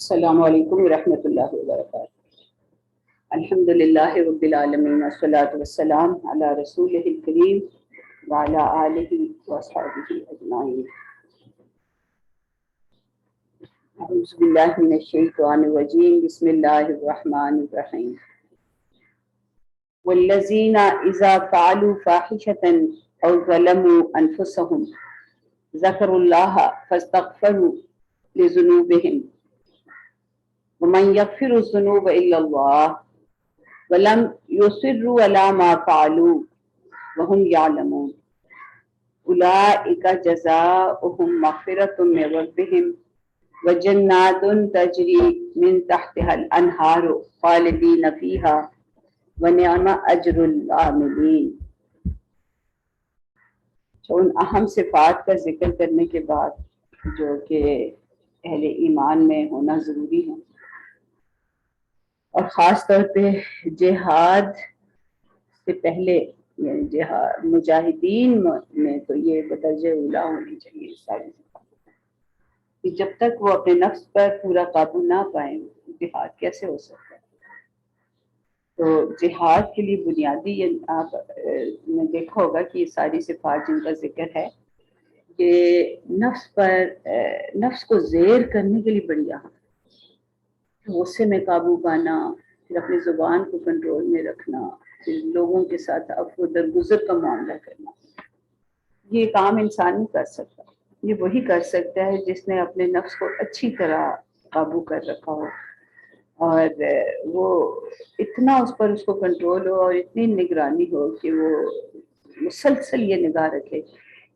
السلام علیکم ورحمۃ اللہ وبرکاتہ۔ الحمد للہ رب العالمین والصلاۃ والسلام علی رسولہ الکریم وعلی آلہ واصحابہ اجمعین۔ اعوذ باللہ من الشیطان الرجیم، بسم اللہ الرحمن الرحیم۔ والذین اذا فعلوا فاحشۃ او ظلموا انفسهم ذکروا اللہ فاستغفروا لذنوبهم ومن يغفر الذنوب الا الله ولم يصروا على ما فعلوا وهم يعلمون اولئك جزاؤهم مغفرة من ربهم وجنات تجري من تحتها الانهار خالدين فيها ونعم اجر العاملين۔ ان اہم صفات کا ذکر کرنے کے بعد جو کہ اہل ایمان میں ہونا ضروری ہے، اور خاص طور پہ جہاد سے پہلے یعنی جہاد مجاہدین میں تو یہ بدرجہ اولا ہونی چاہیے ساری کہ جب تک وہ اپنے نفس پر پورا قابو نہ پائیں جہاد کیسے ہو سکتا ہے۔ تو جہاد کے لیے بنیادی آپ نے دیکھا ہوگا کہ یہ ساری صفات جن کا ذکر ہے یہ نفس کو زیر کرنے کے لیے بڑی اہم ہے۔ غصے میں قابو پانا، پھر اپنی زبان کو کنٹرول میں رکھنا، پھر لوگوں کے ساتھ عفو درگزر کا معاملہ کرنا، یہ کام انسان نہیں کر سکتا۔ یہ وہی کر سکتا ہے جس نے اپنے نفس کو اچھی طرح قابو کر رکھا ہو، اور وہ اتنا اس پر اس کو کنٹرول ہو اور اتنی نگرانی ہو کہ وہ مسلسل یہ نگاہ رکھے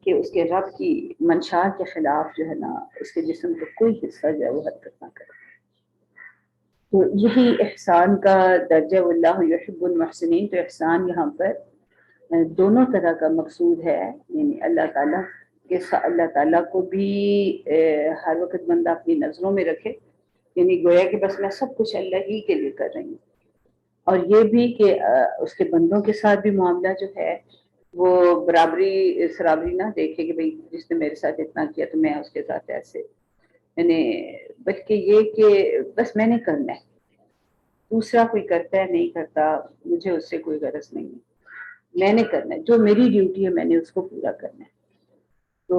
کہ اس کے رب کی منشا کے خلاف جو ہے نا اس کے جسم کا کوئی حصہ جو ہے وہ حرکت نہ کرے۔ تو یہی احسان کا درجہ، واللہ یحب المحسنین۔ تو احسان یہاں پر دونوں طرح کا مقصود ہے، یعنی اللہ تعالیٰ کو بھی ہر وقت بندہ اپنی نظروں میں رکھے، یعنی گویا کہ بس میں سب کچھ اللہ ہی کے لیے کر رہی ہوں، اور یہ بھی کہ اس کے بندوں کے ساتھ بھی معاملہ جو ہے وہ برابری نہ دیکھے کہ بھئی جس نے میرے ساتھ اتنا کیا تو میں اس کے ساتھ ایسے، یعنی بلکہ یہ کہ بس میں نے کرنا ہے، دوسرا کوئی کرتا ہے نہیں کرتا مجھے اس سے کوئی غرض نہیں ہے، میں نے کرنا ہے، جو میری ڈیوٹی ہے میں نے اس کو پورا کرنا ہے۔ تو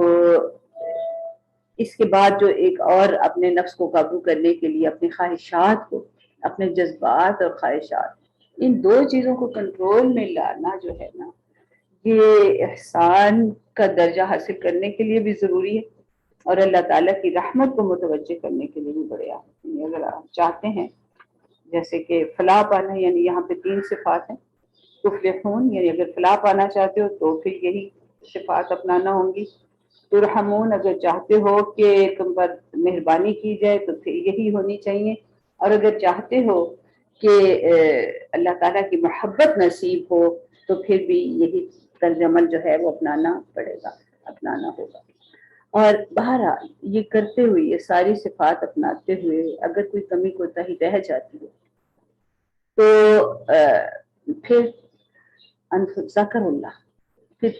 اس کے بعد جو ایک اور اپنے نفس کو قابو کرنے کے لیے اپنی خواہشات کو، اپنے جذبات اور خواہشات، ان دو چیزوں کو کنٹرول میں لانا جو ہے نا یہ احسان کا درجہ حاصل کرنے کے لیے بھی ضروری ہے، اور اللہ تعالیٰ کی رحمت کو متوجہ کرنے کے لیے بھی بڑے اہم ہے۔ اگر آپ چاہتے ہیں جیسے کہ فلاح پانا، یعنی یہاں پہ 3 صفات ہیں، تفلحون یعنی اگر فلاح پانا چاہتے ہو تو پھر یہی صفات اپنانا ہوں گی، ترحمون اگر چاہتے ہو کہ تم پر مہربانی کی جائے تو پھر یہی ہونی چاہیے، اور اگر چاہتے ہو کہ اللہ تعالیٰ کی محبت نصیب ہو تو پھر بھی یہی طرز عمل جو ہے وہ اپنانا پڑے گا، اپنانا ہوگا۔ اور بہرحال یہ کرتے ہوئے، یہ ساری صفات اپناتے ہوئے اگر کوئی کمی کوتاہی رہ جاتی ہے تو پھر ذکر اللہ، پھر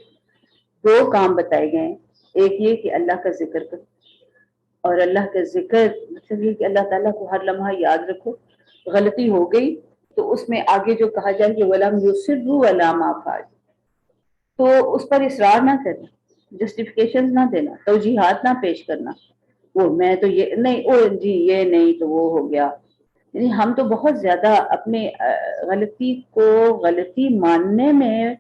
2 کام بتائے گئے ہیں، ایک یہ کہ اللہ کا ذکر کرو، اور اللہ کا ذکر مطلب یہ کہ اللہ تعالیٰ کو ہر لمحہ یاد رکھو، غلطی ہو گئی تو اس میں آگے جو کہا جائے کہ وَلَمْ يُصِرُّوا عَلَىٰ مَا فَعَلُوا، تو اس پر اصرار نہ کرنا، جسٹیفیکیشن نہ دینا، توجیحات نہ پیش کرنا، وہ میں تو یہ نہیں، او جی یہ نہیں تو وہ ہو گیا۔ یعنی ہم تو بہت زیادہ اپنے غلطی کو غلطی ماننے میں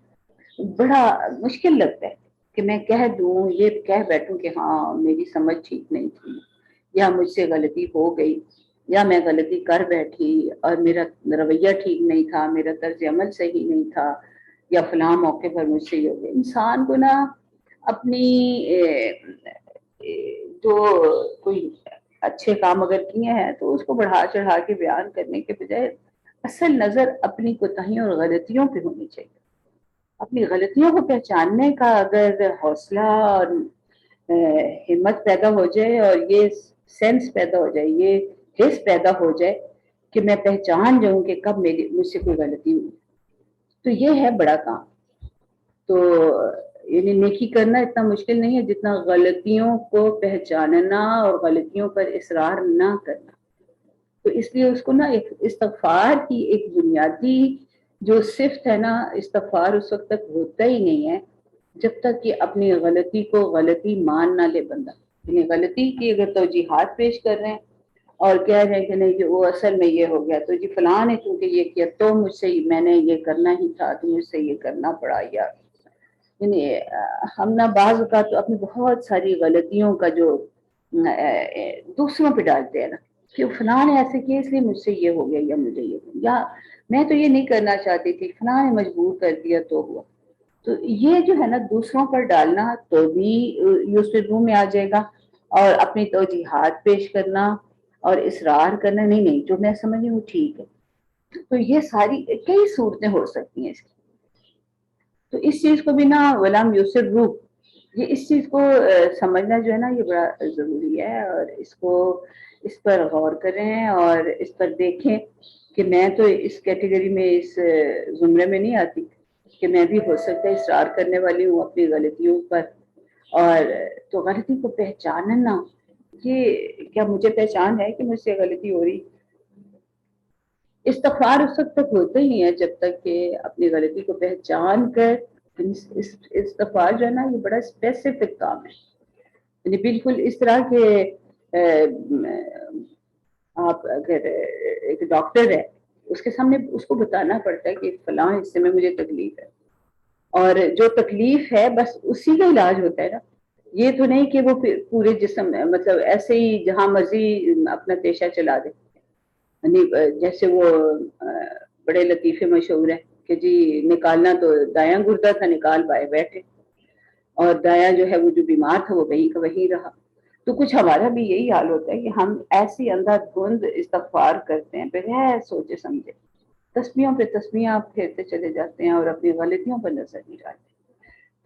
بڑا مشکل لگتا ہے کہ میں کہہ دوں، یہ کہہ بیٹھوں کہ ہاں میری سمجھ ٹھیک نہیں تھی، یا مجھ سے غلطی ہو گئی، یا میں غلطی کر بیٹھی اور میرا رویہ ٹھیک نہیں تھا، میرا طرز عمل صحیح نہیں تھا، یا فلاں موقع پر مجھ سے یہ ہو گیا۔ انسان کو نا اپنی جو کوئی اچھے کام اگر کیے ہیں تو اس کو بڑھا چڑھا کے بیان کرنے کے بجائے اصل نظر اپنی کوتاہیوں اور غلطیوں پہ ہونی چاہیے۔ اپنی غلطیوں کو پہچاننے کا اگر حوصلہ اور ہمت پیدا ہو جائے، اور یہ سینس پیدا ہو جائے، یہ حس پیدا ہو جائے کہ میں پہچان جاؤں کہ کب مجھ سے کوئی غلطی ہوئی، تو یہ ہے بڑا کام۔ تو یعنی نیکی کرنا اتنا مشکل نہیں ہے جتنا غلطیوں کو پہچاننا اور غلطیوں پر اصرار نہ کرنا۔ تو اس لیے اس کو نا ایک استغفار کی ایک بنیادی جو صفت ہے نا، استغفار اس وقت تک ہوتا ہی نہیں ہے جب تک کہ اپنی غلطی کو غلطی مان نہ لے بندہ. یعنی غلطی کی اگر توجیحات پیش کر رہے ہیں اور کہہ رہے ہیں کہ نہیں کہ وہ اصل میں یہ ہو گیا تو جی فلاں نے کیونکہ یہ کیا تو مجھ سے میں نے یہ کرنا ہی تھا تو مجھ سے یہ کرنا پڑا. یا یعنی ہم نہ بعض اوقات تو اپنی بہت ساری غلطیوں کا جو دوسروں پہ ڈالتے ہیں نا کہ فلاں نے ایسے کیا اس لیے مجھ سے یہ ہو گیا یا مجھے یہ ہو گیا، یا میں تو یہ نہیں کرنا چاہتی تھی فلاں نے مجبور کر دیا تو ہوا. تو یہ جو ہے نا دوسروں پر ڈالنا تو بھی یوسف میں آ جائے گا، اور اپنی توجیحات پیش کرنا اور اصرار کرنا نہیں جو میں سمجھ ہوں ٹھیک ہے. تو یہ ساری کئی صورتیں ہو سکتی ہیں اس کی. تو اس چیز کو بھی نا غلام یوسف روح یہ اس چیز کو سمجھنا جو ہے نا یہ بڑا ضروری ہے، اور اس پر غور کریں اور اس پر دیکھیں کہ میں تو اس کیٹیگری میں اس زمرے میں نہیں آتی کہ میں بھی ہو سکتا ہے اصرار کرنے والی ہوں اپنی غلطیوں پر. اور تو غلطی کو پہچاننا، یہ کیا مجھے پہچان ہے کہ مجھ سے غلطی ہو رہی؟ استغفار اس وقت تک ہوتا ہی نہیں ہے جب تک کہ اپنی غلطی کو پہچان کر. استغفار جو ہے نا یہ بڑا اسپیسیفک کام ہے، یعنی بالکل اس طرح کے آپ اگر ایک ڈاکٹر ہے اس کے سامنے اس کو بتانا پڑتا ہے کہ فلاں حصے میں مجھے تکلیف ہے، اور جو تکلیف ہے بس اسی کا علاج ہوتا ہے نا. یہ تو نہیں کہ وہ پورے جسم مطلب ایسے ہی جہاں مرضی اپنا پیشہ چلا دے. جیسے وہ بڑے لطیفے مشہور ہیں کہ جی نکالنا تو دایاں گردہ تھا نکال پائے بیٹھے، اور دایاں جو ہے وہ جو بیمار تھا وہ وہیں کا وہیں رہا. تو کچھ ہمارا بھی یہی حال ہوتا ہے کہ ہم ایسی اندھا دھند استغفار کرتے ہیں بغیر سوچے سمجھے، تسبیحوں پہ تسبیحاں پھیرتے چلے جاتے ہیں اور اپنی غلطیوں پر نظر نہیں ڈالتے.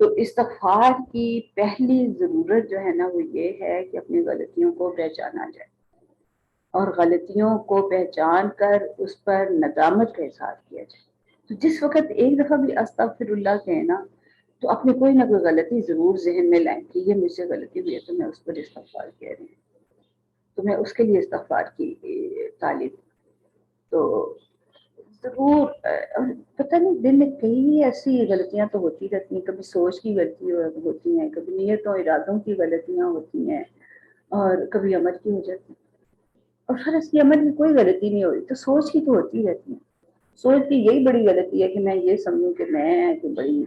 تو استغفار کی پہلی ضرورت جو ہے نا وہ یہ ہے کہ اپنی غلطیوں کو پہچانا جائے، اور غلطیوں کو پہچان کر اس پر ندامت کا اظہار کیا جائے. تو جس وقت ایک دفعہ بھی استغفر اللہ کہیں نا تو اپنی کوئی نہ کوئی غلطی ضرور ذہن میں لائیں کہ یہ مجھ سے غلطی ہوئی ہے تو میں اس پر استغفار کہہ رہی ہوں، تو میں اس کے لیے استغفار کی تعلیم. تو ضرور پتہ نہیں دل میں کئی ایسی غلطیاں تو ہوتی رہتی ہیں، کبھی سوچ کی غلطی ہوتی ہیں، کبھی نیتوں ارادوں کی غلطیاں ہوتی ہیں، اور کبھی عمل کی ہو جاتی ہیں. اور فرض کی عمل میں کوئی غلطی نہیں ہو رہی تو سوچ کی تو ہوتی رہتی ہے. سوچ کی یہی بڑی غلطی ہے کہ میں یہ سمجھوں کہ میں تو بڑی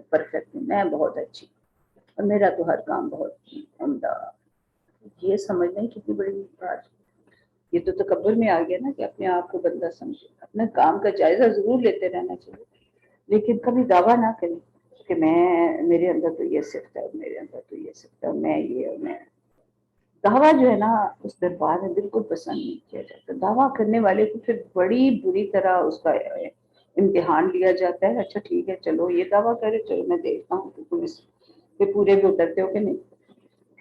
پرفیکٹ ہوں، میں بہت اچھی اور میرا تو ہر کام بہت عمدہ. یہ سمجھنا ہی کتنی بڑی بات. یہ تو تکبر میں آ گیا نا کہ اپنے آپ کو بندہ سمجھے. اپنے کام کا جائزہ ضرور لیتے رہنا چاہیے لیکن کبھی دعویٰ نہ کریں کہ میرے اندر تو یہ صفت ہے، میرے اندر تو یہ صفت ہے، میں یہ اور میں. دعویٰ جو ہے نا اس دربار میں بالکل پسند نہیں کیا جاتا. دعویٰ کرنے والے کو پھر بڑی بری طرح اس کا امتحان لیا جاتا ہے. اچھا ٹھیک ہے چلو یہ دعویٰ کرے، چلو میں دیکھتا ہوں کہ تم اس پہ پورے بھی اترتے ہو کہ نہیں.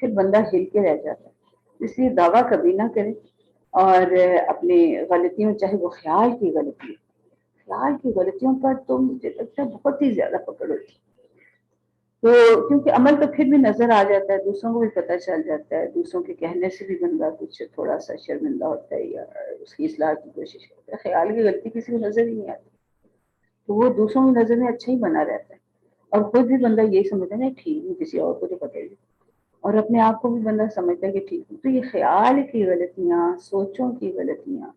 پھر بندہ ہل کے رہ جاتا ہے. اس لیے دعویٰ کبھی نہ کرے، اور اپنی غلطیوں چاہے وہ خیال کی غلطیوں پر تو مجھے لگتا ہے بہت ہی زیادہ پکڑ ہوتی ہے. تو کیونکہ عمل تو پھر بھی نظر آ جاتا ہے، دوسروں کو بھی پتہ چل جاتا ہے، دوسروں کے کہنے سے بھی بندہ کچھ تھوڑا سا شرمندہ ہوتا ہے یا اس کی اصلاح کی کوشش کرتا ہے. خیال کی غلطی کسی کو نظر ہی نہیں آتی تو وہ دوسروں کی نظر میں اچھا ہی بنا رہتا ہے، اور خود بھی بندہ یہی سمجھتا ہے نہیں ٹھیک ہے، کسی اور کو تو پتہ ہی، اور اپنے آپ کو بھی بندہ سمجھتا ہے کہ ٹھیک ہے. تو یہ خیال کی غلطیاں، سوچوں کی غلطیاں،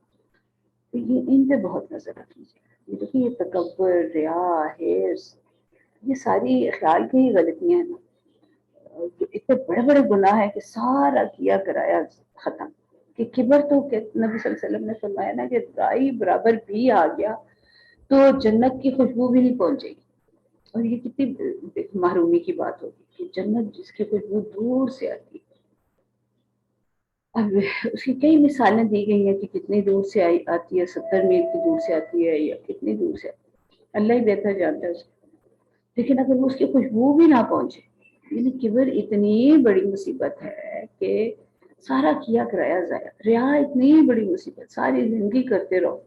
تو یہ ان پہ بہت نظر رکھنی چاہیے. یہ دیکھیے یہ تکبر، ریا، حرص، یہ ساری خیال کی ہی غلطیاں ہیں نا. اتنے بڑے بڑے گناہ ہیں کہ سارا کیا کرایا ختم. کہ کبر تو نبی صلی اللہ علیہ وسلم نے فرمایا نا کہ رائی برابر بھی آ گیا تو جنت کی خوشبو بھی نہیں پہنچے گی. اور یہ کتنی محرومی کی بات ہوگی کہ جنت جس کی خوشبو دور سے آتی ہے. اب اس کی کئی مثالیں دی گئی ہیں کہ کتنی دور سے آتی ہے، 70 میل کی دور سے آتی ہے یا کتنی دور سے آتی ہے، اللہ ہی بہتر جانتا ہے اس کو. لیکن اگر وہ اس کی خوشبو بھی نہ پہنچے، یعنی کبر اتنی بڑی مصیبت ہے کہ سارا کیا کرایا ضائع. ریا اتنی بڑی مصیبت، ساری زندگی کرتے رہو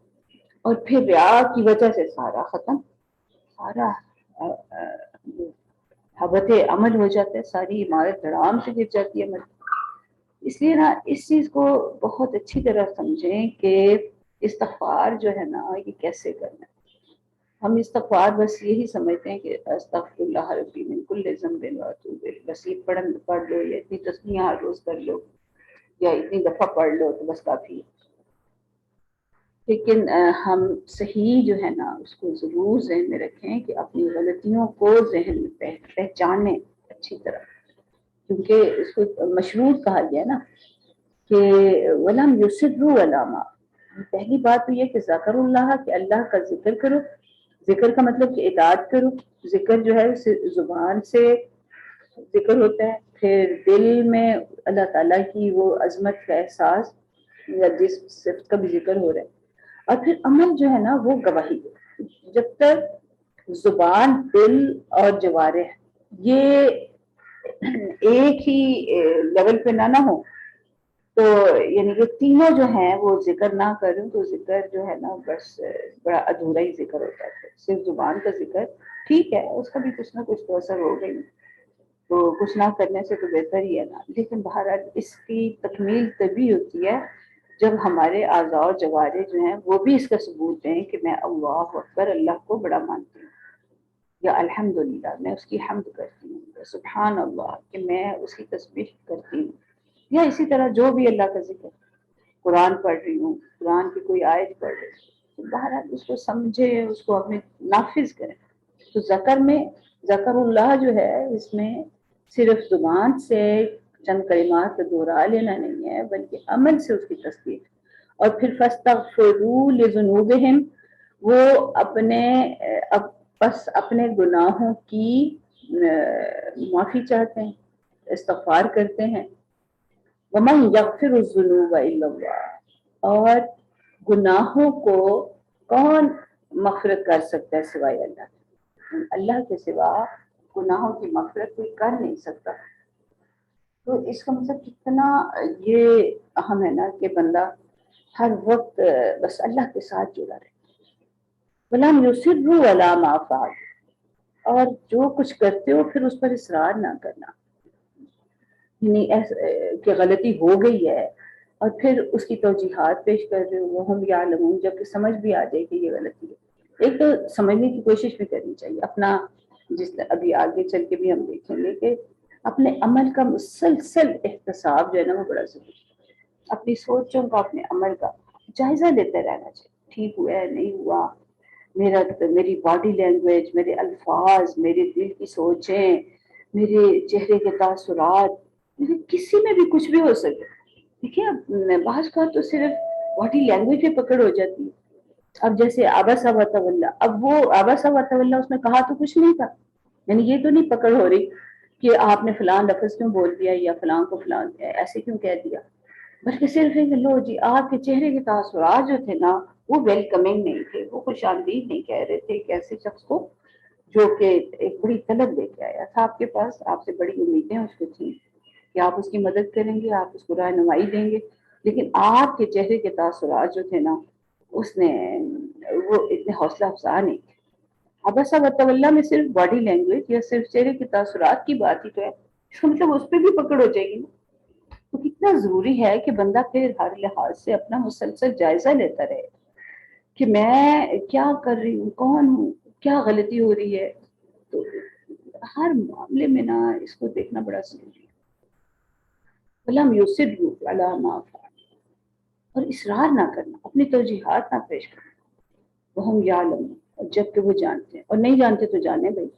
اور پھر ریا کی وجہ سے سارا ختم، سارا حبت عمل ہو جاتا ہے، ساری عمارت دھڑام سے گر جاتی ہے عمل. اس لیے نا اس چیز کو بہت اچھی طرح سمجھیں کہ استغفار جو ہے نا یہ کیسے کرنا ہے۔ ہم استغفار بس یہی سمجھتے ہیں کہ استغفر اللہ ربی من کل ذنب واتوب الیہ، بس یہ پڑھ لو یا اتنی تسبیح ہر روز کر لو یا اتنی دفعہ پڑھ لو تو بس کافی ہے۔ لیکن ہم صحیح جو ہے نا اس کو ضرور ذہن میں رکھیں کہ اپنی غلطیوں کو ذہن میں پہچانیں اچھی طرح، کیونکہ اس کو مشروط کہا گیا نا کہ وَلَمْ يُصِرُّوا عَلَىٰ مَا، پہلی بات تو یہ کہ ذکر اللہ، کہ اللہ کا ذکر کرو۔ ذکر کا مطلب کہ اطاعت کرو۔ ذکر جو ہے زبان سے ذکر ہوتا ہے، پھر دل میں اللہ تعالیٰ کی وہ عظمت کا احساس یا جس صفت کا بھی ذکر ہو رہا ہے، اور پھر عمل جو ہے نا وہ گواہی دے۔ جب تک زبان، دل اور جوارح یہ ایک ہی لیول پہ نہ ہو، تو یعنی کہ تینوں جو ہیں وہ ذکر نہ کریں تو ذکر جو ہے نا بس بڑا ادھورا ہی ذکر ہوتا ہے۔ صرف زبان کا ذکر ٹھیک ہے، اس کا بھی کچھ نہ کچھ تو اثر ہو گئی، تو کچھ نہ کرنے سے تو بہتر ہی ہے نا، لیکن بہرحال اس کی تکمیل تبھی ہوتی ہے جب ہمارے اعضاء و جوارح جو ہیں وہ بھی اس کا ثبوت دیں کہ میں اللہ اکبر، اللہ کو بڑا مانتی ہوں، یا الحمدللہ میں اس کی حمد کرتی ہوں، سبحان اللہ کہ میں اس کی تسبیح کرتی ہوں، یا اسی طرح جو بھی اللہ کا ذکر، قرآن پڑھ رہی ہوں، قرآن کی کوئی آیت پڑھ رہی ہوں، تو بہرحال اس کو سمجھے، اس کو اپنے نافذ کریں۔ تو ذکر میں ذکر اللہ جو ہے اس میں صرف زبان سے چند کلمات کا دہرا لینا نہیں ہے، بلکہ عمل سے اس کی تصدیق۔ اور پھر فاستغفروا لذنوبہم، وہ بس اپنے گناہوں کی معافی چاہتے ہیں، استغفار کرتے ہیں۔ وَمَنْ يَغْفِرُ الذُّنُوبَ إِلَّا اللَّهُ، اور گناہوں کو کون مغفرت کر سکتا ہے سوائے اللہ، اللہ کے سوا گناہوں کی مغفرت کوئی کر نہیں سکتا۔ تو اس کا مطلب کتنا یہ اہم ہے نا کہ بندہ ہر وقت بس اللہ کے ساتھ جڑا رہے۔ وَلَمْ يُصِرُّوا عَلَىٰ مَا فَعَلُوا، اور جو کچھ کرتے ہو پھر اس پر اصرار نہ کرنا، یعنی کہ غلطی ہو گئی ہے اور پھر اس کی توجیحات پیش کر رہے ہو، وَهُمْ يَعْلَمُونَ، جب کہ سمجھ بھی آ جائے کہ یہ غلطی ہے۔ ایک تو سمجھنے کی کوشش بھی کرنی چاہیے اپنا، جس ابھی آگے چل کے بھی ہم دیکھیں گے کہ اپنے عمل کا مسلسل احتساب جو ہے نا وہ بڑا ضروری ہے۔ اپنی سوچوں کا، اپنے عمل کا جائزہ لیتے رہنا چاہیے، ٹھیک ہوا ہے نہیں ہوا، میری باڈی لینگویج، میرے الفاظ، میرے دل کی سوچیں، میرے چہرے کے تاثرات، کسی میں بھی کچھ بھی ہو سکے۔ دیکھیے بعض کا تو صرف باڈی لینگویج پہ پکڑ ہو جاتی ہے۔ اب جیسے عبس وتولی، اب وہ عبس وتولی اس نے کہا تو کچھ نہیں تھا، یعنی یہ تو نہیں پکڑ ہو رہی کہ آپ نے فلاں لفظ کیوں بول دیا یا فلاں کو فلاں ایسے کیوں کہہ دیا، بلکہ صرف ہے کہ لو جی آپ کے چہرے کے تاثرات جو تھے نا وہ ویلکمنگ نہیں تھے، وہ خوش آمدید نہیں کہہ رہے تھے ایک ایسے شخص کو جو کہ ایک بڑی طلب لے کے آیا تھا آپ کے پاس، آپ سے بڑی امیدیں اس کو تھیں کہ آپ اس کی مدد کریں گے، آپ اس کو رہنمائی دیں گے، لیکن آپ کے چہرے کے تاثرات جو تھے نا اس نے وہ اتنے حوصلہ افزا نہیں تھے۔ عبس وتولی میں صرف باڈی لینگویج یا صرف چہرے کے تاثرات کی بات ہی تو ہے، اس کا مطلب اس پہ بھی پکڑ ہو جائے گی نا۔ تو کتنا ضروری ہے کہ بندہ پھر ہر لحاظ سے اپنا مسلسل جائزہ لیتا رہے کہ میں کیا کر رہی ہوں، کون ہوں، کیا غلطی ہو رہی ہے۔ تو ہر معاملے میں نا اس کو دیکھنا بڑا ضروری ہے۔ وَلَمْ يُصِرُّوا عَلَىٰ مَا فَعَلُوا، اور اصرار نہ کرنا، اپنی توجیحات نہ پیش کرنا۔ وَهُمْ يَعْلَمُونَ، اور جب کہ وہ جانتے ہیں، اور نہیں جانتے تو جانے بھائی،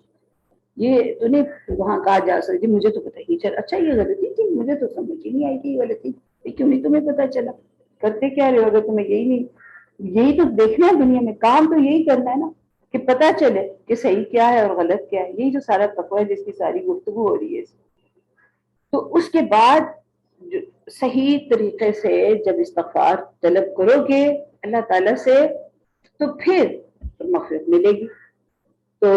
یہ تو نہیں وہاں کہا جا سکتی مجھے تو پتہ ہی چل، اچھا یہ غلطی تھی مجھے تو سمجھ ہی نہیں آئی کہ یہ غلطی، کیوں نہیں تمہیں پتہ چلا، کرتے کیا رہے ہو اگر تمہیں یہی تو دیکھنا ہے دنیا میں، کام تو یہی کرنا ہے نا کہ پتہ چلے کہ صحیح کیا ہے اور غلط کیا ہے، یہی جو سارا تقویٰ ہے جس کی ساری گفتگو ہو رہی ہے۔ تو اس کے بعد صحیح طریقے سے جب استغفار طلب کرو گے اللہ تعالیٰ سے تو پھر مغفرت ملے گی۔ تو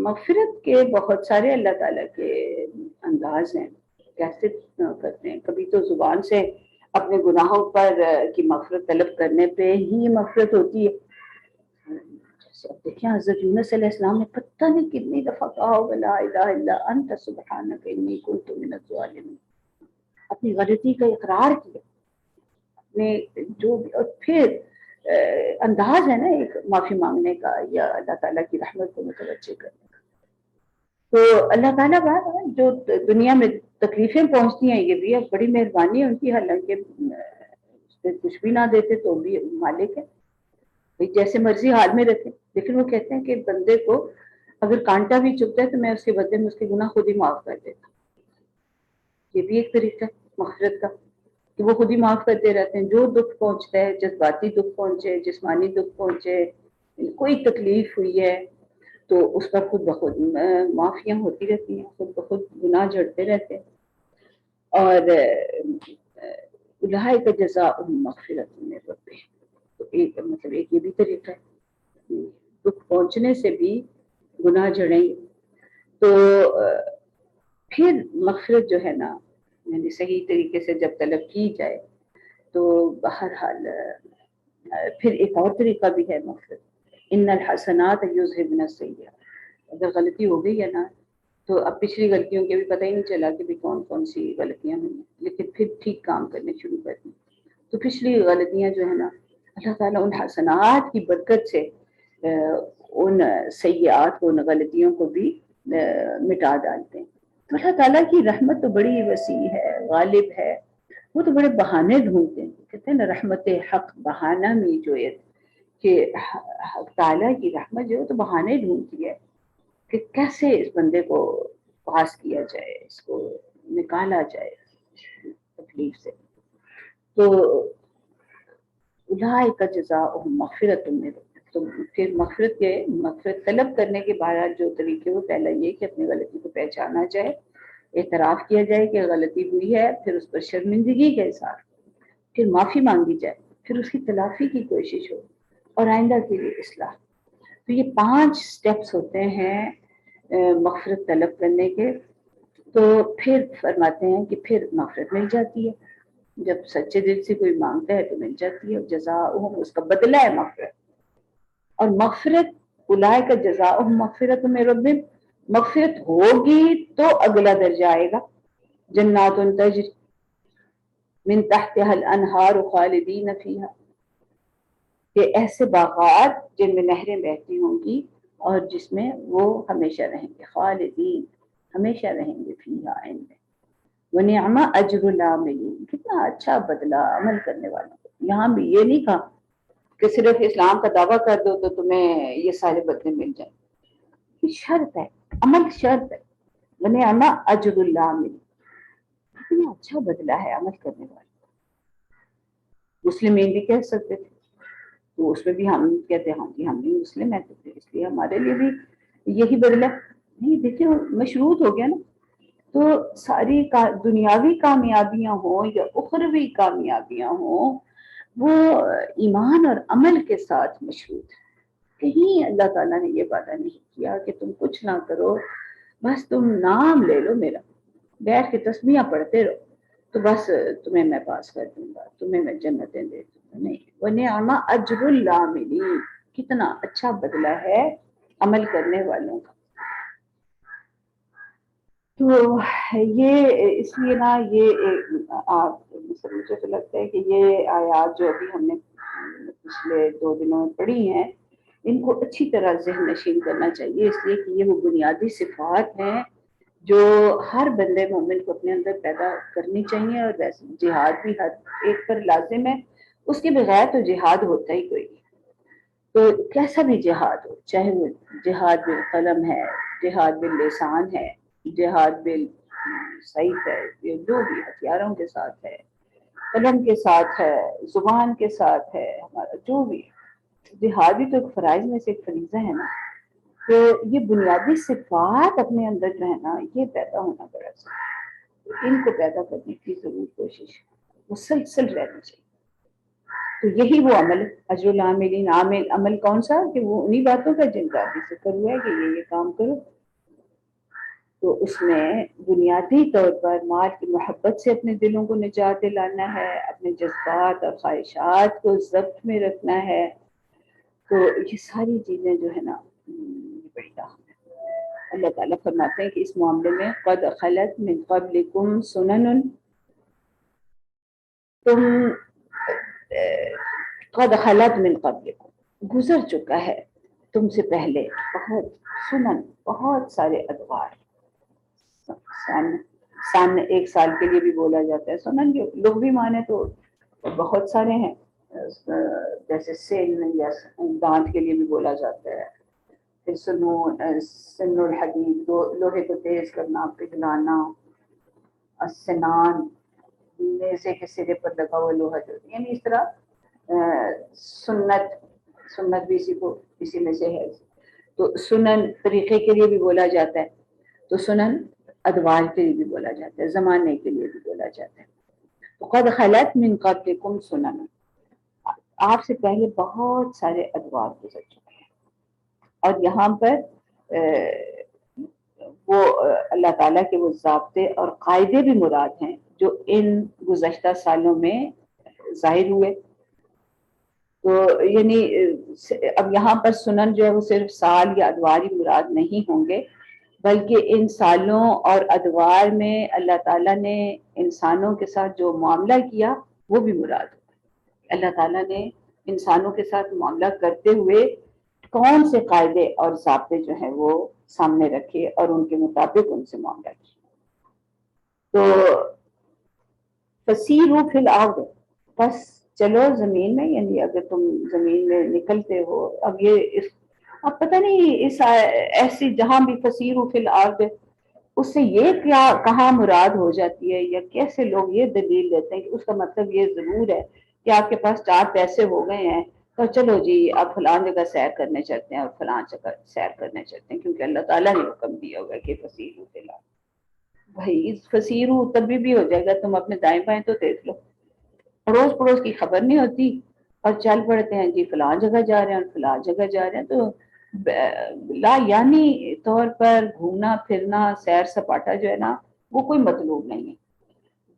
مغفرت کے بہت سارے اللہ تعالیٰ کے انداز ہیں، کیسے کرتے ہیں۔ کبھی تو زبان سے اپنے گناہوں پر کی مغفرت طلب کرنے پہ ہی مغفرت ہوتی ہے۔ جیسے اب دیکھیں حضرت یونس علیہ السلام نے پتہ نہیں کتنی دفعہ کہا ہوگا لا الہ الا انت سبحانک انی کنت من الظالمین، اپنی غلطی کا اقرار کیا، اپنے جو بھی، اور پھر انداز ہے نا ایک معافی مانگنے کا یا اللہ تعالیٰ کی رحمت کو متوجہ کرنے کا. تو اللہ تعالیٰ بات جو دنیا میں تکلیفیں پہنچتی ہیں یہ بھی ایک بڑی مہربانی ہے ان کی، حالانکہ اس پہ کچھ بھی نہ دیتے تو بھی مالک ہے، جیسے مرضی حال میں رکھے. لیکن وہ کہتے ہیں کہ بندے کو اگر کانٹا بھی چبھتا ہے تو میں اس کے بدلے میں اس کے گناہ خود ہی معاف کر دیتا ہوں. یہ بھی ایک طریقہ ہے مغفرت کا کہ وہ خود ہی معاف کرتے رہتے ہیں. جو دکھ پہنچتا ہے، جذباتی دکھ پہنچے، جسمانی دکھ پہنچے، کوئی تکلیف ہوئی ہے تو اس پر خود بخود معافیاں ہوتی رہتی ہیں، خود بخود گناہ جھڑتے رہتے ہیں. اور اولئک جزاؤہم مغفرۃ من ربہم، تو ایک مطلب ایک یہ بھی طریقہ ہے دکھ پہنچنے سے بھی گناہ جھڑیں گے. تو پھر مغفرت جو ہے نا یعنی صحیح طریقے سے جب طلب کی جائے تو بہرحال پھر ایک اور طریقہ بھی ہے مغفرت. ان الحسنات یذہبن السیئات، اگر غلطی ہو گئی ہے نا تو اب پچھلی غلطیوں کے بھی پتہ ہی نہیں چلا کہ بھی کون کون سی غلطیاں ہوئی ہیں، لیکن پھر ٹھیک کام کرنے شروع کر دیں تو پچھلی غلطیاں جو ہے نا اللہ تعالیٰ ان حسنات کی برکت سے ان سیئات کو، ان غلطیوں کو بھی مٹا ڈالتے ہیں. تو اللہ تعالیٰ کی رحمت تو بڑی وسیع ہے، غالب ہے. وہ تو بڑے بہانے ڈھونڈتے ہیں، کہتے ہیں نا رحمت حق بہانہ میں جویت، کہ حق تعالیٰ کی رحمت جو ہے تو بہانے ڈھونڈتی ہے کہ کیسے اس بندے کو پاس کیا جائے، اس کو نکالا جائے تکلیف سے. تو اولئک جزاؤہم مغفرۃ من ربہم، تو پھر مغفرت طلب کرنے کے بعد جو طریقے، وہ پہلا یہ کہ اپنی غلطی کو پہچانا جائے، اعتراف کیا جائے کہ غلطی ہوئی ہے، پھر اس پر شرمندگی کے ساتھ پھر معافی مانگی جائے، پھر اس کی تلافی کی کوشش ہو اور آئندہ کے لیے اصلاح. تو یہ 5 سٹیپس ہوتے ہیں مغفرت طلب کرنے کے. تو پھر فرماتے ہیں کہ پھر مغفرت مل جاتی ہے، جب سچے دل سے کوئی مانگتا ہے تو مل جاتی ہے. جزاؤہم، اس کا بدلہ ہے مغفرت. اور مغفرت اولئک جزاؤہم مغفرۃ من ربہم، مغفرت ہوگی تو اگلا درجہ آئے گا جنات تجری من تحتها الانہار خالدین فیہا، کہ ایسے باغات جن میں نہریں بہتی ہوں گی اور جس میں وہ ہمیشہ رہیں گے، خالدین ہمیشہ رہیں گے، فیہا ان میں. وَنِعْمَ أَجْرُ الْعَامِلِينَ، کتنا اچھا بدلہ عمل کرنے والوں کو. یہاں بھی یہ نہیں کہا کہ صرف اسلام کا دعویٰ کر دو تو تمہیں یہ سارے بدلے مل جائیں. یہ شرط ہے، عمل شرط ہے. وَنِعْمَ أَجْرُ الْعَامِلِينَ، کتنا اچھا بدلہ ہے عمل کرنے والوں. مسلمین بھی کہہ سکتے تھے، تو اس میں بھی ہم کہتے ہیں ہاں جی ہم بھی مسلم ہیں تو اس لیے ہمارے لیے بھی یہی بدلہ. نہیں دیکھیں مشروط ہو گیا نا. تو ساری دنیاوی کامیابیاں ہوں یا اخروی کامیابیاں ہوں وہ ایمان اور عمل کے ساتھ مشروط ہے. کہیں اللہ تعالیٰ نے یہ وعدہ نہیں کیا کہ تم کچھ نہ کرو، بس تم نام لے لو میرا، بیٹھ کے تسبیحاں پڑھتے رہو تو بس تمہیں میں پاس کر دوں گا، تمہیں میں جنتیں دے دوں گا. نہیں، وَنِعْمَ أَجْرُ الْعَامِلِينَ، کتنا اچھا بدلہ ہے عمل کرنے والوں کا. تو یہ اس لیے نا یہ مجھے تو لگتا ہے کہ یہ آیات جو ابھی ہم نے پچھلے 2 دنوں میں پڑھی ہیں ان کو اچھی طرح ذہن نشین کرنا چاہیے، اس لیے کہ یہ وہ بنیادی صفات ہیں جو ہر بندے مومن کو اپنے اندر پیدا کرنی چاہیے. اور ویسے جہاد بھی ہر ایک پر لازم ہے، اس کے بغیر تو جہاد ہوتا ہی کوئی نہیں. تو کیسا بھی جہاد ہو، چاہے وہ جہاد بالقلم ہے، جہاد باللسان ہے، جہاد بالسیف ہے، یہ جو بھی ہتھیاروں کے ساتھ ہے، قلم کے ساتھ ہے، زبان کے ساتھ ہے، ہمارا جو بھی جہاد بھی تو ایک فرائض میں سے ایک فریضہ ہے نا. تو یہ بنیادی صفات اپنے اندر جو ہے نا یہ پیدا ہونا بڑا ضروری ہے. ان کو پیدا کرنے کی ضرور کوشش مسلسل رہنی چاہیے. تو یہی وہ عمل اجر العاملین. عمل کون سا کہ وہ انہی باتوں کا جن کا ابھی ذکر ہوا ہے کہ یہ کام کرو. تو اس میں بنیادی طور پر مال کی محبت سے اپنے دلوں کو نجات دلانا ہے، اپنے جذبات اور خواہشات کو ضبط میں رکھنا ہے. تو یہ ساری چیزیں جو ہے نا یہ بڑی اہم ہے. اللہ تعالیٰ فرماتے ہیں کہ اس معاملے میں قد خلت من قبلکم سنن تم قد خلت من قبلکم، گزر چکا ہے تم سے پہلے بہت سنن، بہت سارے ادوار. سامنے ایک سال کے لیے بھی بولا جاتا ہے سنن، جو لغوی معنی تو بہت سارے ہیں، جیسے سن یا دانت کے لیے بھی بولا جاتا ہے. پھر سن الحدید، لوہے کو تیز کرنا، پگھلانا. السنان، نیزے کے سرے پر لگا ہوا لوہا جو، یعنی اس طرح سنت بھی اسی میں سے ہے. تو سنن طریقے کے لیے بھی بولا جاتا ہے، تو سنن ادوار کے لیے بھی بولا جاتا ہے، زمانے کے لیے بھی بولا جاتا ہے. تو قد خلت من قبلکم سنن، آپ سے پہلے بہت سارے ادوار گزر چکے ہیں. اور یہاں پر وہ اللہ تعالیٰ کے وہ ضابطے اور قاعدے بھی مراد ہیں جو ان گزشتہ سالوں میں ظاہر ہوئے. تو یعنی اب یہاں پر سنن جو ہے وہ صرف سال یا ادوار ہی مراد نہیں ہوں گے، بلکہ ان سالوں اور ادوار میں اللہ تعالیٰ نے انسانوں کے ساتھ جو معاملہ کیا وہ بھی مراد ہوگا. اللہ تعالیٰ نے انسانوں کے ساتھ معاملہ کرتے ہوئے کون سے قاعدے اور ضابطے جو ہیں وہ سامنے رکھے اور ان کے مطابق ان سے معاملہ کیا. تو فسیروا فی الارض، بس چلو زمین میں، یعنی اگر تم زمین میں نکلتے ہو. اب پتہ نہیں اس ایسی جہاں بھی فسیروا فی الارض اس سے یہ کیا کہاں مراد ہو جاتی ہے، یا کیسے لوگ یہ دلیل دیتے ہیں کہ اس کا مطلب یہ ضرور ہے کہ آپ کے پاس 4 پیسے ہو گئے ہیں تو چلو جی آپ فلاں جگہ سیر کرنے چلتے ہیں اور فلاں جگہ سیر کرنے چلتے ہیں، کیونکہ اللہ تعالیٰ نے حکم دیا ہوگا کہ فسیروا فی الارض. بھائی فسیروا تب بھی ہو جائے گا، تم اپنے دائیں بائیں تو دیکھ لو، پڑوس پڑوس کی خبر نہیں ہوتی اور چل پڑتے ہیں جی فلاں جگہ جا رہے ہیں فلاں جگہ جا رہے ہیں. تو لا یعنی طور پر گھومنا پھرنا سیر سپاٹا جو ہے نا وہ کوئی مطلوب نہیں ہے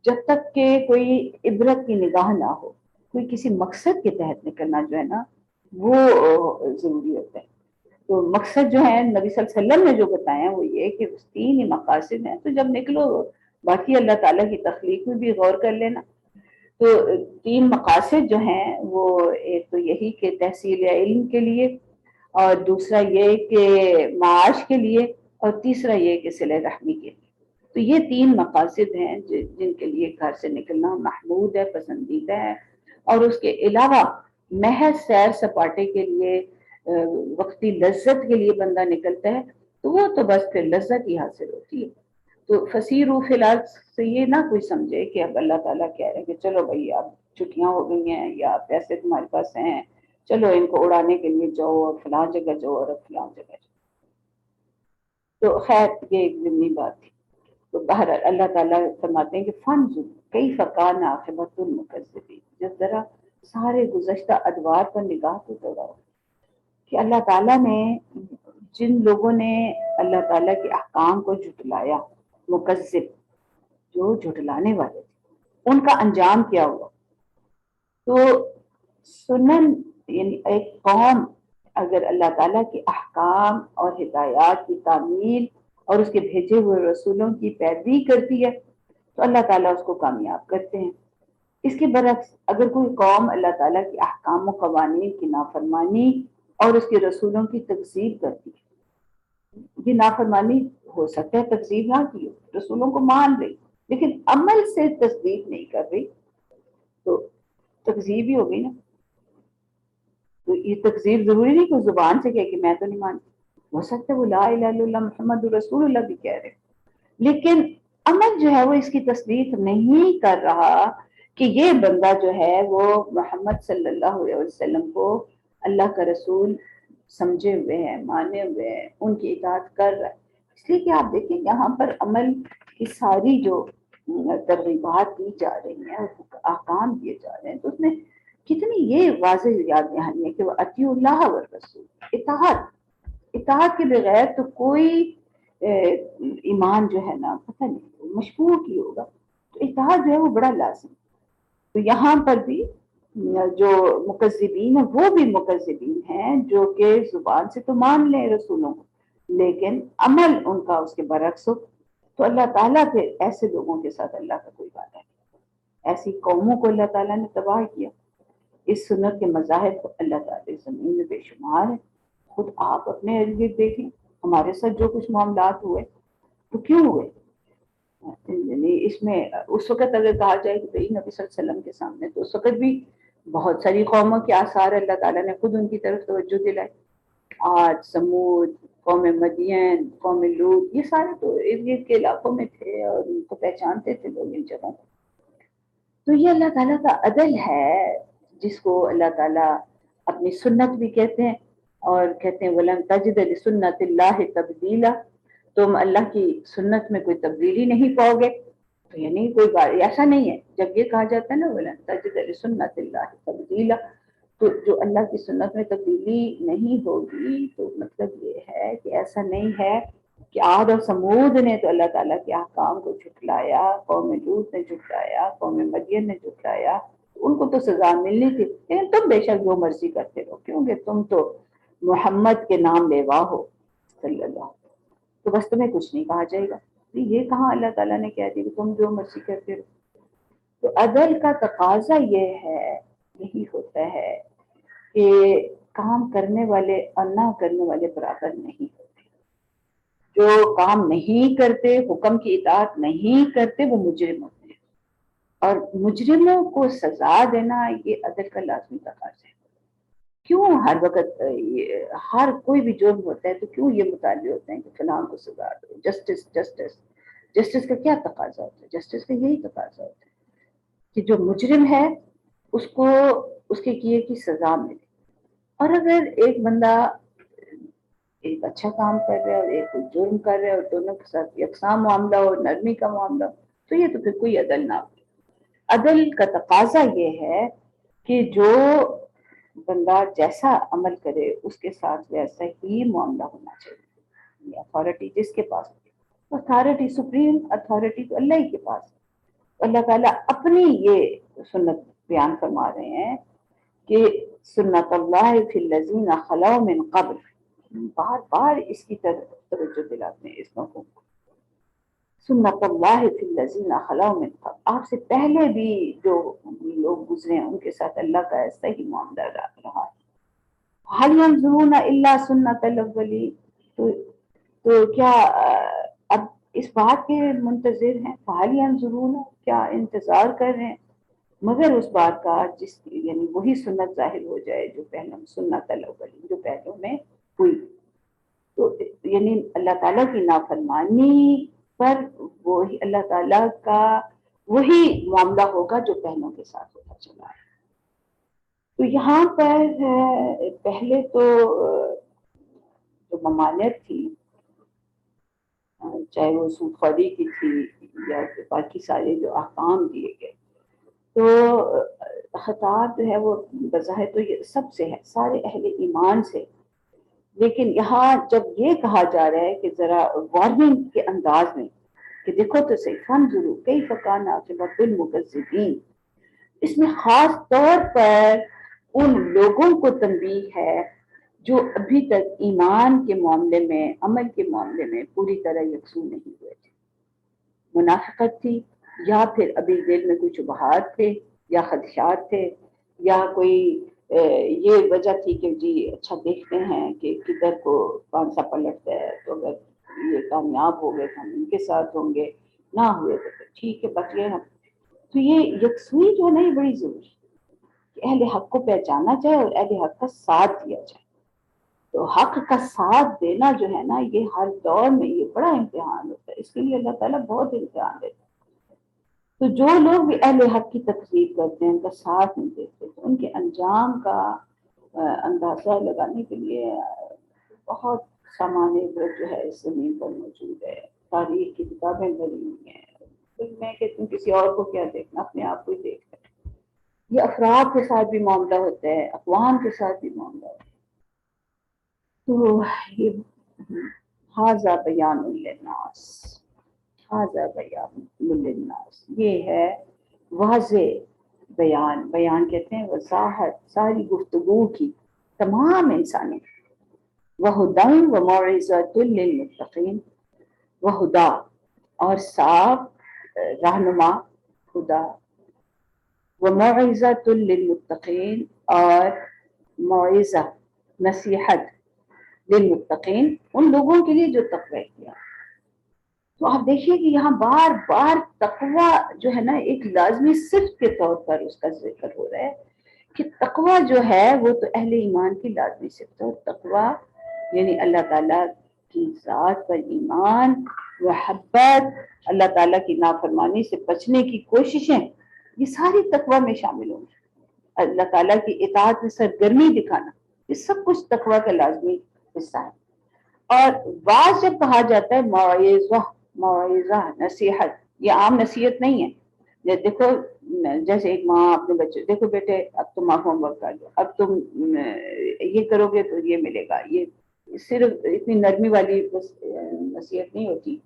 جب تک کہ کوئی عبرت کی نگاہ نہ ہو. کوئی کسی مقصد کے تحت نکلنا جو ہے نا وہ ضروری ہوتا ہے. تو مقصد جو ہے نبی صلی اللہ علیہ وسلم نے جو بتایا وہ یہ کہ 3 ہی مقاصد ہیں، تو جب نکلو باقی اللہ تعالیٰ کی تخلیق میں بھی غور کر لینا. تو 3 مقاصد جو ہیں وہ ایک تو یہی کہ تحصیل علم کے لیے، اور دوسرا یہ کہ معاش کے لیے، اور تیسرا یہ کہ صلہ رحمی کے لیے. تو یہ 3 مقاصد ہیں جن کے لیے گھر سے نکلنا محمود ہے، پسندیدہ ہے. اور اس کے علاوہ محض سیر سپاٹے کے لیے وقتی لذت کے لیے بندہ نکلتا ہے تو وہ تو بس پھر لذت ہی حاصل ہوتی ہے. تو فسیروا فی الارض سے یہ نہ کوئی سمجھے کہ اب اللہ تعالیٰ کہہ رہے ہیں کہ چلو بھائی اب چھٹیاں ہو گئی ہیں یا پیسے تمہارے پاس ہیں، چلو ان کو اڑانے کے لیے جاؤ اور فلاں جگہ جاؤ اور فلاں جگہ جاؤ. تو خیر یہ ایک ضمنی بات تھی. تو بہرحال اللہ تعالیٰ فرماتے ہیں کہ فانظر کیف کان عاقبۃ المکذبین، جس طرح سارے گزشتہ ادوار پر نگاہ تو دوڑاؤ کہ اللہ تعالیٰ نے جن لوگوں نے اللہ تعالیٰ کے احکام کو جھٹلایا، مکذب جو جھٹلانے والے تھے، ان کا انجام کیا ہوا. تو سنن یعنی ایک قوم اگر اللہ تعالیٰ کے احکام اور ہدایات کی تعمیل اور اس کے بھیجے ہوئے رسولوں کی پیروی کرتی ہے تو اللہ تعالیٰ اس کو کامیاب کرتے ہیں. اس کے برعکس اگر کوئی قوم اللہ تعالیٰ کے احکام و قوانین کی نافرمانی اور اس کے رسولوں کی تکذیب کرتی ہے، یہ نافرمانی ہو سکتا ہے تکذیب نہ کی ہو، رسولوں کو مان رہی لیکن عمل سے تصدیق نہیں کر رہی تو تکذیب ہی ہو گئی نا. تو یہ تکذیب ضروری نہیں کہ زبان سے کہے کہ میں تو نہیں مانتی، ہو سکتا ہے وہ لا الہ الا اللہ محمد رسول اللہ بھی کہہ رہے لیکن عمل جو ہے وہ اس کی تصدیق نہیں کر رہا کہ یہ بندہ جو ہے وہ محمد صلی اللہ علیہ وسلم کو اللہ کا رسول سمجھے ہوئے ہیں، مانے ہوئے ہیں، ان کی اطاعت کر رہا ہے. اس لیے کہ آپ دیکھیں یہاں پر عمل کی ساری جو ترغیبات دی جا رہی ہیں، احکام دیے جا رہے ہیں، تو اس میں کتنی یہ واضح یاد دہانی ہے کہ وہ اطیعوا اللہ والرسول، اطاعت کے بغیر تو کوئی ایمان جو ہے نا پتہ نہیں مشکوک ہی ہوگا. تو اطاعت جو ہے وہ بڑا لازم. تو یہاں پر بھی جو مکذبین ہیں وہ بھی مکذبین ہیں جو کہ زبان سے تو مان لیں رسولوں کو لیکن عمل ان کا اس کے برعکس ہو. تو اللہ تعالیٰ کے ایسے لوگوں کے ساتھ اللہ کا کوئی وعدہ نہیں. ایسی قوموں کو اللہ تعالیٰ نے تباہ کیا. اس سنت کے مذاہب اللہ تعالیٰ زمین میں بے شمار ہیں. خود آپ اپنے ارد گرد دیکھیں ہمارے ساتھ جو کچھ معاملات ہوئے تو کیوں ہوئے. یعنی اس میں اس وقت اگر کہا جائے کہ نبی صلی اللہ علیہ وسلم کے سامنے تو اس وقت بھی بہت ساری قوموں کے آثار اللہ تعالیٰ نے خود ان کی طرف توجہ دلائی. عاد، سمود، قوم مدین، قوم لوط، یہ سارے تو ارد گرد کے علاقوں میں تھے اور ان کو پہچانتے تھے لوگ ان جگہوں. تو یہ اللہ تعالیٰ کا عدل ہے جس کو اللہ تعالیٰ اپنی سنت بھی کہتے ہیں اور کہتے ہیں وَلَن تَجِدَ لِسُنَّتِ اللَّهِ تَبْدِيلًا. تم اللہ کی سنت میں کوئی تبدیلی نہیں پاؤ گے. تو یعنی کوئی بات ایسا نہیں ہے جب یہ کہا جاتا ہے نا وَلَن تَجِدَ لِسُنَّتِ اللَّهِ تَبْدِيلًا، تو جو اللہ کی سنت میں تبدیلی نہیں ہوگی تو مطلب یہ ہے کہ ایسا نہیں ہے کہ عاد اور سمود نے تو اللہ تعالیٰ کے احکام کو جھٹلایا، قوم لوط نے جھٹلایا، قوم مدین نے جھٹلایا، ان کو تو سزا ملنی تھی. لیکن تم بے شک جو مرضی کرتے رہو کیونکہ تم تو محمد کے نام لیوا ہو صلی اللہ علیہ وسلم، تو بس تمہیں کچھ نہیں کہا جائے گا. یہ کہاں اللہ تعالیٰ نے کہہ دیا کہ تم جو مرضی کرتے رہو. تو عدل کا تقاضا یہ ہے، یہی ہوتا ہے کہ کام کرنے والے اور نہ کرنے والے برابر نہیں ہوتے. جو کام نہیں کرتے، حکم کی اطاعت نہیں کرتے، وہ مجرم ہوتے ہیں. اور مجرموں کو سزا دینا یہ عدل کا لازمی تقاضا ہے. کیوں ہر وقت ہر کوئی بھی جرم ہوتا ہے تو کیوں یہ مطالبے ہوتے ہیں کہ فلاں کو سزا دو. جسٹس جسٹس جسٹس کا کیا تقاضا ہوتا ہے؟ جسٹس کا یہی تقاضا ہوتا ہے کہ جو مجرم ہے اس کو اس کے کیے کی سزا ملے. اور اگر ایک بندہ ایک اچھا کام کر رہا ہے اور ایک جرم کر رہا ہے اور دونوں کے ساتھ یکساں معاملہ ہو، نرمی کا معاملہ ہو، تو یہ تو پھر کوئی عدل نہ ہو. عدل کا تقاضا یہ ہے کہ جو بندہ جیسا عمل کرے اس کے ساتھ ویسا ہی معاملہ ہونا چاہیے. اتھارٹی جس کے پاس، اتھارٹی سپریم اتھارٹی تو اللہ ہی کے پاس. اللہ تعالیٰ اپنی یہ سنت بیان فرما رہے ہیں کہ سنت اللہ فی الذین خلو من قبل. بار بار اس کی توجہ دلاتے ہیں اس مفہوم کو. سنت اللہ فی الذین خلو من قبل، آپ سے پہلے بھی جو لوگ گزرے ہیں ان کے ساتھ اللہ کا ایسا ہی معاملہ رہا ہے. هل ينظرون الا سنت الاولین، تو کیا اب اس بات کے منتظر ہیں؟ فهل ينظرون، کیا انتظار کر رہے ہیں مگر اس بات کا جس یعنی وہی سنت ظاہر ہو جائے جو پہلے سنت الاولین جو پہلوں میں ہوئی. تو یعنی اللہ تعالیٰ کی نافرمانی پر وہی اللہ تعالیٰ کا وہی معاملہ ہوگا جو پہلوں کے ساتھ ہوتا چلا ہے. تو یہاں پر پہلے تو جو ممانعت تھی چاہے وہ سود خوری کی تھی یا باقی سارے جو احکام دیے گئے، تو خطاب جو ہے وہ بظاہر تو یہ سب سے ہے، سارے اہل ایمان سے. لیکن یہاں جب یہ کہا جا رہا ہے کہ ذرا وارننگ کے انداز میں کہ دیکھو تو صحیح فانظروا کیف کان عاقبۃ المکذبین، اس میں خاص طور پر ان لوگوں کو تنبیہ ہے جو ابھی تک ایمان کے معاملے میں، عمل کے معاملے میں پوری طرح یکسو نہیں ہوئے تھے. منافقت تھی یا پھر ابھی دل میں کچھ شبہات تھے یا خدشات تھے یا کوئی یہ وجہ تھی کہ جی اچھا دیکھتے ہیں کہ کدھر کو کون سا پلٹتا ہے، تو اگر یہ کامیاب ہو گئے تو ہم ان کے ساتھ ہوں گے، نہ ہوئے تو پھر ٹھیک ہے بچ گئے ہم. تو یہ یکسوئی جو ہے نا یہ بڑی ضروری ہے کہ اہل حق کو پہچانا جائے اور اہل حق کا ساتھ دیا جائے. تو حق کا ساتھ دینا جو ہے نا یہ ہر دور میں یہ بڑا امتحان ہوتا ہے. اس کے لیے اللہ تعالیٰ بہت امتحان دیتا ہے. تو جو لوگ بھی اہل حق کی تکذیب کرتے ہیں، ان کا ساتھ نہیں دیتے، تو ان کے انجام کا اندازہ لگانے کے لیے بہت سامان عبرت جو ہے اس زمین پر موجود ہے. تاریخ کی کتابیں بھری ہوئی ہیں. پھر میں کہتی ہوں کسی اور کو کیا دیکھنا، اپنے آپ کو ہی دیکھ کر. یہ افراد کے ساتھ بھی معاملہ ہوتا ہے، اقوام کے ساتھ بھی معاملہ ہوتا ہے. تو یہ ھذا بیان للناس، ھذا بیان للناس، یہ ہے واضح بیان. بیان کہتے ہیں وضاحت ساری گفتگو کی تمام انسانی. وہدی وموعظۃ للمتقین، وہدا اور صاف رہنما، خدا وموعظۃ للمتقین، اور موعظہ نصیحت للمتقین ان لوگوں کے لیے جو تقوی کیا۔ تو آپ دیکھیے کہ یہاں بار بار تقوی جو ہے نا ایک لازمی صفت کے طور پر اس کا ذکر ہو رہا ہے کہ تقوی جو ہے وہ تو اہل ایمان کی لازمی صفت ہے۔ اور تقوی یعنی اللہ تعالیٰ کی ذات پر ایمان، محبت، اللہ تعالیٰ کی نافرمانی سے بچنے کی کوششیں، یہ ساری تقوی میں شامل ہوں گی۔ اللہ تعالیٰ کی اطاعت میں سرگرمی دکھانا، یہ سب کچھ تقوی کا لازمی حصہ ہے۔ اور بعض جب کہا جاتا ہے موعظہ، موعظہ نصیحت، یہ عام نصیحت نہیں ہے۔ دیکھو جیسے ایک ماں اپنے بچے، دیکھو بیٹے اب تم ہوم ورک کر لو، اب تم یہ کرو گے تو یہ ملے گا، یہ صرف اتنی نرمی والی نصیحت نہیں ہوتی۔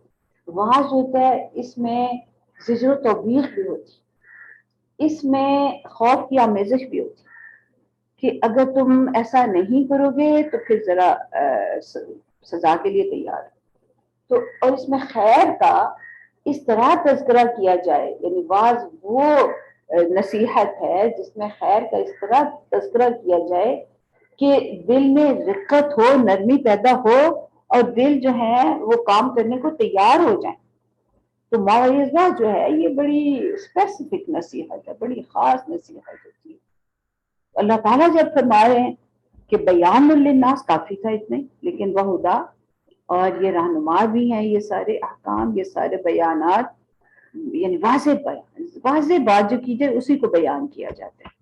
وعظ ہوتا ہے، اس میں زجر و توبیخ بھی ہوتی، اس میں خوف کی آمیزش بھی ہوتی کہ اگر تم ایسا نہیں کرو گے تو پھر ذرا سزا کے لیے تیار ہے۔ تو اور اس میں خیر کا اس طرح تذکرہ کیا جائے، یعنی بعض وہ نصیحت ہے جس میں خیر کا اس طرح تذکرہ کیا جائے کہ دل میں رقت ہو، نرمی پیدا ہو، اور دل جو ہے وہ کام کرنے کو تیار ہو جائیں۔ تو موعظہ جو ہے یہ بڑی اسپیسیفک نصیحت ہے، بڑی خاص نصیحت ہوتی ہے۔ اللہ تعالیٰ جب فرما رہے ہیں کہ بیان للناس کافی تھا اتنے، لیکن وہ ہدا، اور یہ رہنما بھی ہیں، یہ سارے احکام، یہ سارے بیانات، یعنی واضح بیان، واضح بات جو کی جائے اسی کو بیان کیا جاتا ہے۔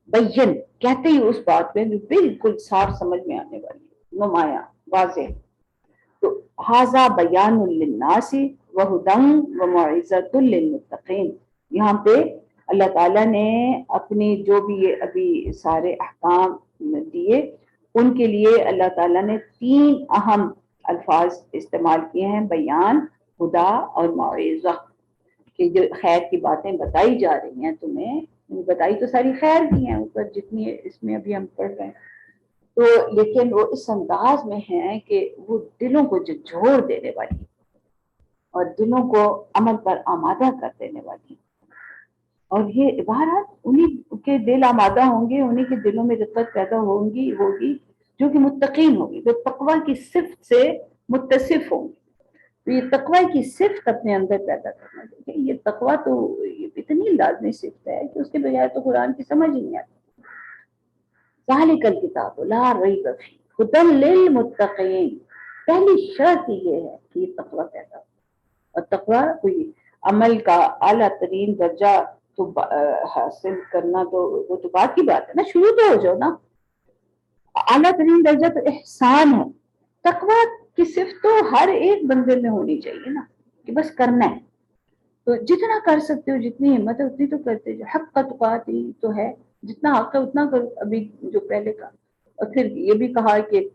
بین کہتے ہی اس بات میں بالکل صاف سمجھ میں آنے والی، نمایاں، واضح۔ تو ھذا بیان للناس وہدی وموعظۃ للمتقین، یہاں پہ اللہ تعالیٰ نے اپنی جو بھی یہ ابھی سارے احکام دیے ان کے لیے اللہ تعالیٰ نے 3 اہم الفاظ استعمال کیے ہیں، بیان، ہدا اور موعظہ، کہ جو خیر کی باتیں بتائی جا رہی ہیں تمہیں، بتائی تو ساری خیر کی ہیں اوپر جتنی اس میں ابھی ہم پڑھ رہے ہیں، تو لیکن وہ اس انداز میں ہیں کہ وہ دلوں کو جھنجھوڑ دینے والی اور دلوں کو عمل پر آمادہ کر دینے والی۔ اور یہ بہرحال انہی کے دل آمادہ ہوں گے، انہی کے دلوں میں رقت پیدا ہوگی جو کہ متقین ہوں گے، جو تقوی کی صفت سے متصف ہوں گے۔ تو یہ تقوی کی صفت اپنے اندر پیدا کرنا چاہیے۔ یہ تقوی تو اتنی لازمی صفت ہے کہ اس کے بغیر تو قرآن کی سمجھ ہی نہیں آتی۔ ذالک الکتاب لا ریب فیہ ھدی للمتقین، پہلی شرط یہ ہے کہ یہ تقوی پیدا ہو۔ اور تقوی کوئی عمل کا اعلیٰ ترین درجہ تو حاصل کرنا تو وہ تو بات کی بات ہے نا، شروع تو ہو جاؤ نا۔ اعلیٰ ترین درجہ تو احسان ہے۔ تقوی کی صفت تو ہر ایک بندے میں ہونی چاہیے نا، کہ بس کرنا ہے، تو جتنا کر سکتے ہو، جتنی ہمت ہے اتنی تو کرتے جو، حق کا تقاتی تو ہے، جتنا حق ہے اتنا کرو، ابھی جو پہلے کا۔ اور پھر یہ بھی کہا کہ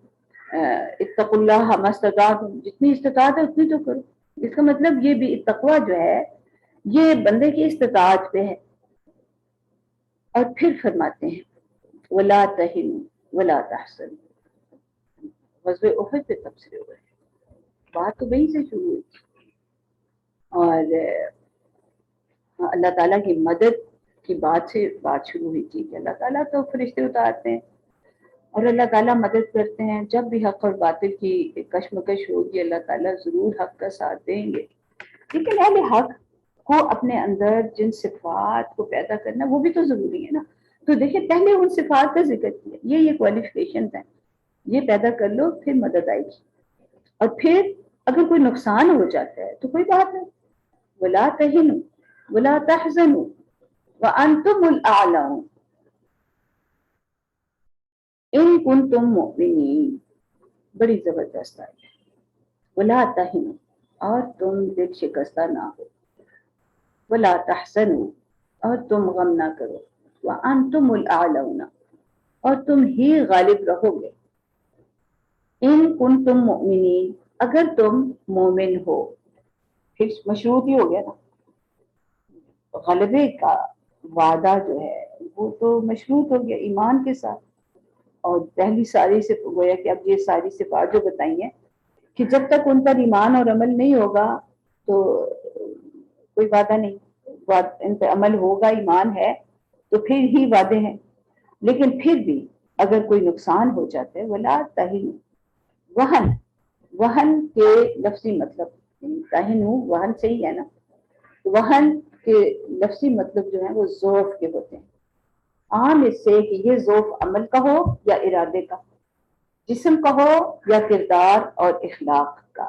اتقوا اللہ ما استطعتم، جتنی استطاعت ہے اتنی تو کرو۔ اس کا مطلب یہ بھی تقوی جو ہے یہ بندے کی استطاعت پہ ہے۔ اور پھر فرماتے ہیں ولا تہنوا ولا تحزنوا، غزوہ احد پہ تبصرے ہوئے، بات تو وہیں سے شروع ہوئی تھی۔ اور اللہ تعالیٰ کی مدد کی بات سے بات شروع ہوئی تھی کہ اللہ تعالیٰ تو فرشتے اتارتے ہیں اور اللہ تعالیٰ مدد کرتے ہیں، جب بھی حق اور باطل کی کشمکش ہوگی اللہ تعالیٰ ضرور حق کا ساتھ دیں گے۔ لیکن اہل حق کو اپنے اندر جن صفات کو پیدا کرنا وہ بھی تو ضروری ہے نا۔ تو دیکھیں پہلے ان صفات کا ذکر کیا، یہ کوالیفیکیشنز ہیں، یہ پیدا کر لو پھر مدد آئے گی۔ اور پھر اگر کوئی نقصان ہو جاتا ہے تو کوئی بات نہیں، ولا تہنوا ولا تحزنوا وانتم الاعلون ان کنتم مؤمنین، بڑی زبردست ہے۔ ولا تہنوا، اور تم دل شکستہ نہ ہو، ولا تحزنوا، اور تم غم نہ کرو، وانتم الاعلون، اور تم ہی غالب رہو گے، ان کنتم مؤمنین، اگر تم مومن ہو۔ پھر مشروط ہی ہو گیا نا، غلبے کا وعدہ جو ہے وہ تو مشروط ہو گیا ایمان کے ساتھ۔ اور پہلی ساری سے گویا کہ اب یہ ساری صفات جو بتائی ہیں کہ جب تک ان پر ایمان اور عمل نہیں ہوگا تو کوئی وعدہ نہیں، ان پہ عمل ہوگا، ایمان ہے تو پھر ہی وعدے ہیں. لیکن پھر بھی اگر کوئی نقصان ہو جاتا ہے ولا تہنوا، وہن کے لفظی مطلب تہنوا وہن سے ہی ہے نا، وہن کے لفظی مطلب جو ہے وہ ضعف کے ہوتے ہیں. عام اس سے کہ یہ ضعف عمل کا ہو یا ارادے کا، جسم کا ہو یا کردار اور اخلاق کا.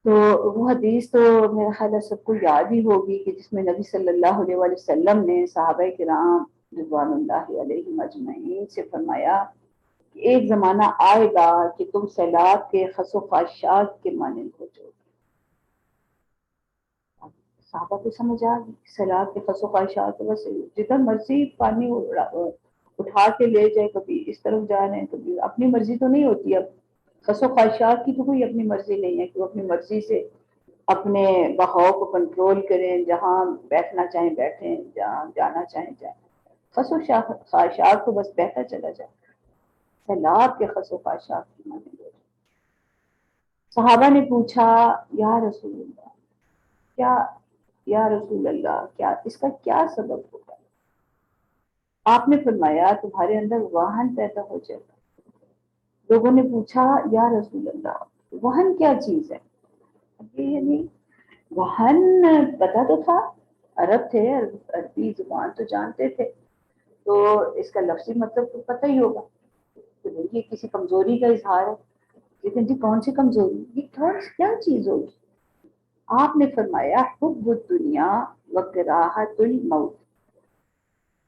تو وہ حدیث تو میرا خیال ہے سب کو یاد ہی ہوگی کہ جس میں نبی صلی اللہ علیہ وسلم نے صحابہ کرام رضوان اللہ علیہم اجمعین سے فرمایا کہ ایک زمانہ آئے گا کہ تم سیلاب کے خس و خاشاک کے مانند ہو جاؤ. صحابہ کو سمجھ آ گئی سیلاب کے خس و خاشاک، بس جدھر مرضی پانی اٹھا کے لے جائے، کبھی اس طرف جا رہے ہیں کبھی، اپنی مرضی تو نہیں ہوتی. اب خس و خاشاک کی تو کوئی اپنی مرضی نہیں ہے کہ وہ اپنی مرضی سے اپنے بہاؤ کو کنٹرول کریں، جہاں بیٹھنا چاہیں بیٹھیں، جہاں جانا چاہیں جائیں. خس و خاشاک تو بس بہتا چلا جائے، سیلاب کے خس و خاشاک کی مانند ہو جائے. صحابہ نے پوچھا یا رسول اللہ، کیا یا رسول اللہ کیا اس کا کیا سبب ہوگا؟ آپ نے فرمایا تمہارے اندر واہن پیدا ہو جائے گا. لوگوں نے پوچھا یا رسول اللہ واہن کیا چیز ہے؟ یعنی واہن پتا تو تھا، عرب تھے، عربی زبان تو جانتے تھے، تو اس کا لفظی مطلب تو پتہ ہی ہوگا کہ یہ کسی کمزوری کا اظہار ہے. لیکن جی کون سی کمزوری، یہ کیا چیز ہوگی؟ آپ نے فرمایا حب الدنیا و کراہت الموت،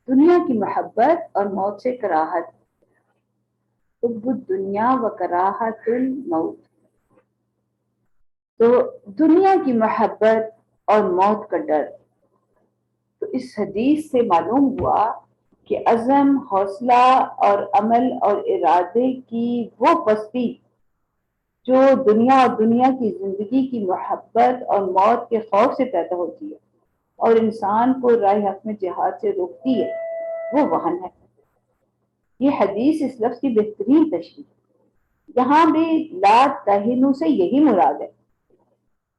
دنیا کی محبت اور موت سے کراہت. حب الدنیا و کراہت الموت، تو دنیا کی محبت اور موت کا ڈر. تو اس حدیث سے معلوم ہوا کہ عزم، حوصلہ اور عمل اور ارادے کی وہ پستی جو دنیا اور دنیا کی زندگی کی محبت اور موت کے خوف سے پیدا ہوتی ہے اور انسان کو راہ حق میں جہاد سے روکتی ہے، وہ وہن ہے. یہ حدیث اس لفظ کی بہترین تشریح ہے. یہاں بھی لا تہنوا سے یہی مراد ہے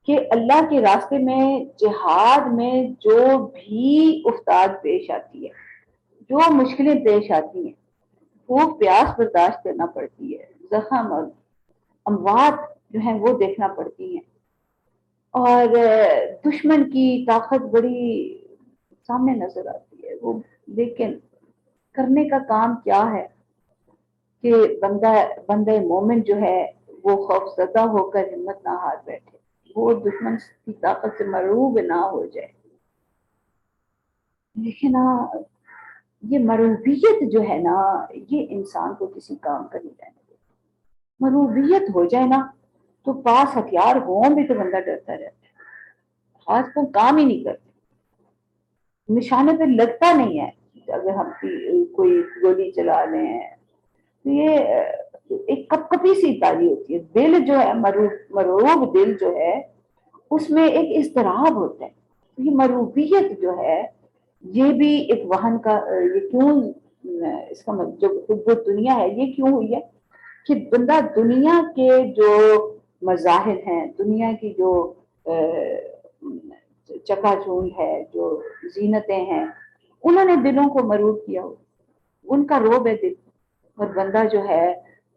کہ اللہ کے راستے میں جہاد میں جو بھی افتاد پیش آتی ہے، جو مشکلیں پیش آتی ہیں، وہ پیاس برداشت کرنا پڑتی ہے، زخم اور اموات جو ہیں وہ دیکھنا پڑتی ہیں، اور دشمن کی طاقت بڑی سامنے نظر آتی ہے وہ. لیکن کرنے کا کام کیا ہے کہ بندہ مومن جو ہے وہ خوف زدہ ہو کر ہمت نہ ہار بیٹھے، وہ دشمن کی طاقت سے مرعوب نہ ہو جائے. لیکن یہ مرعوبیت جو ہے نا، یہ انسان کو کسی کام کا نہیں رہنے دیتا. مرعوبیت ہو جائے نا تو پاس ہتھیار ہوں بھی تو بندہ ڈرتا رہتا ہے، خاص کو کام ہی نہیں کرتے، نشانے پہ لگتا نہیں ہے. اگر ہم کوئی گولی چلا لیں تو یہ ایک کپ کپی سی تاری ہوتی ہے. دل جو ہے مرعوب دل جو ہے اس میں ایک اضطراب ہوتا ہے. یہ مرعوبیت جو ہے یہ بھی ایک وہن کا، یہ کیوں اس کا جو دنیا ہے یہ کیوں ہوئی ہے کہ بندہ دنیا کے جو مظاہر ہیں، دنیا کی جو چکا چوند ہے، جو زینتیں ہیں، انہوں نے دلوں کو مرعوب کیا ہو، ان کا روب ہے دل، اور بندہ جو ہے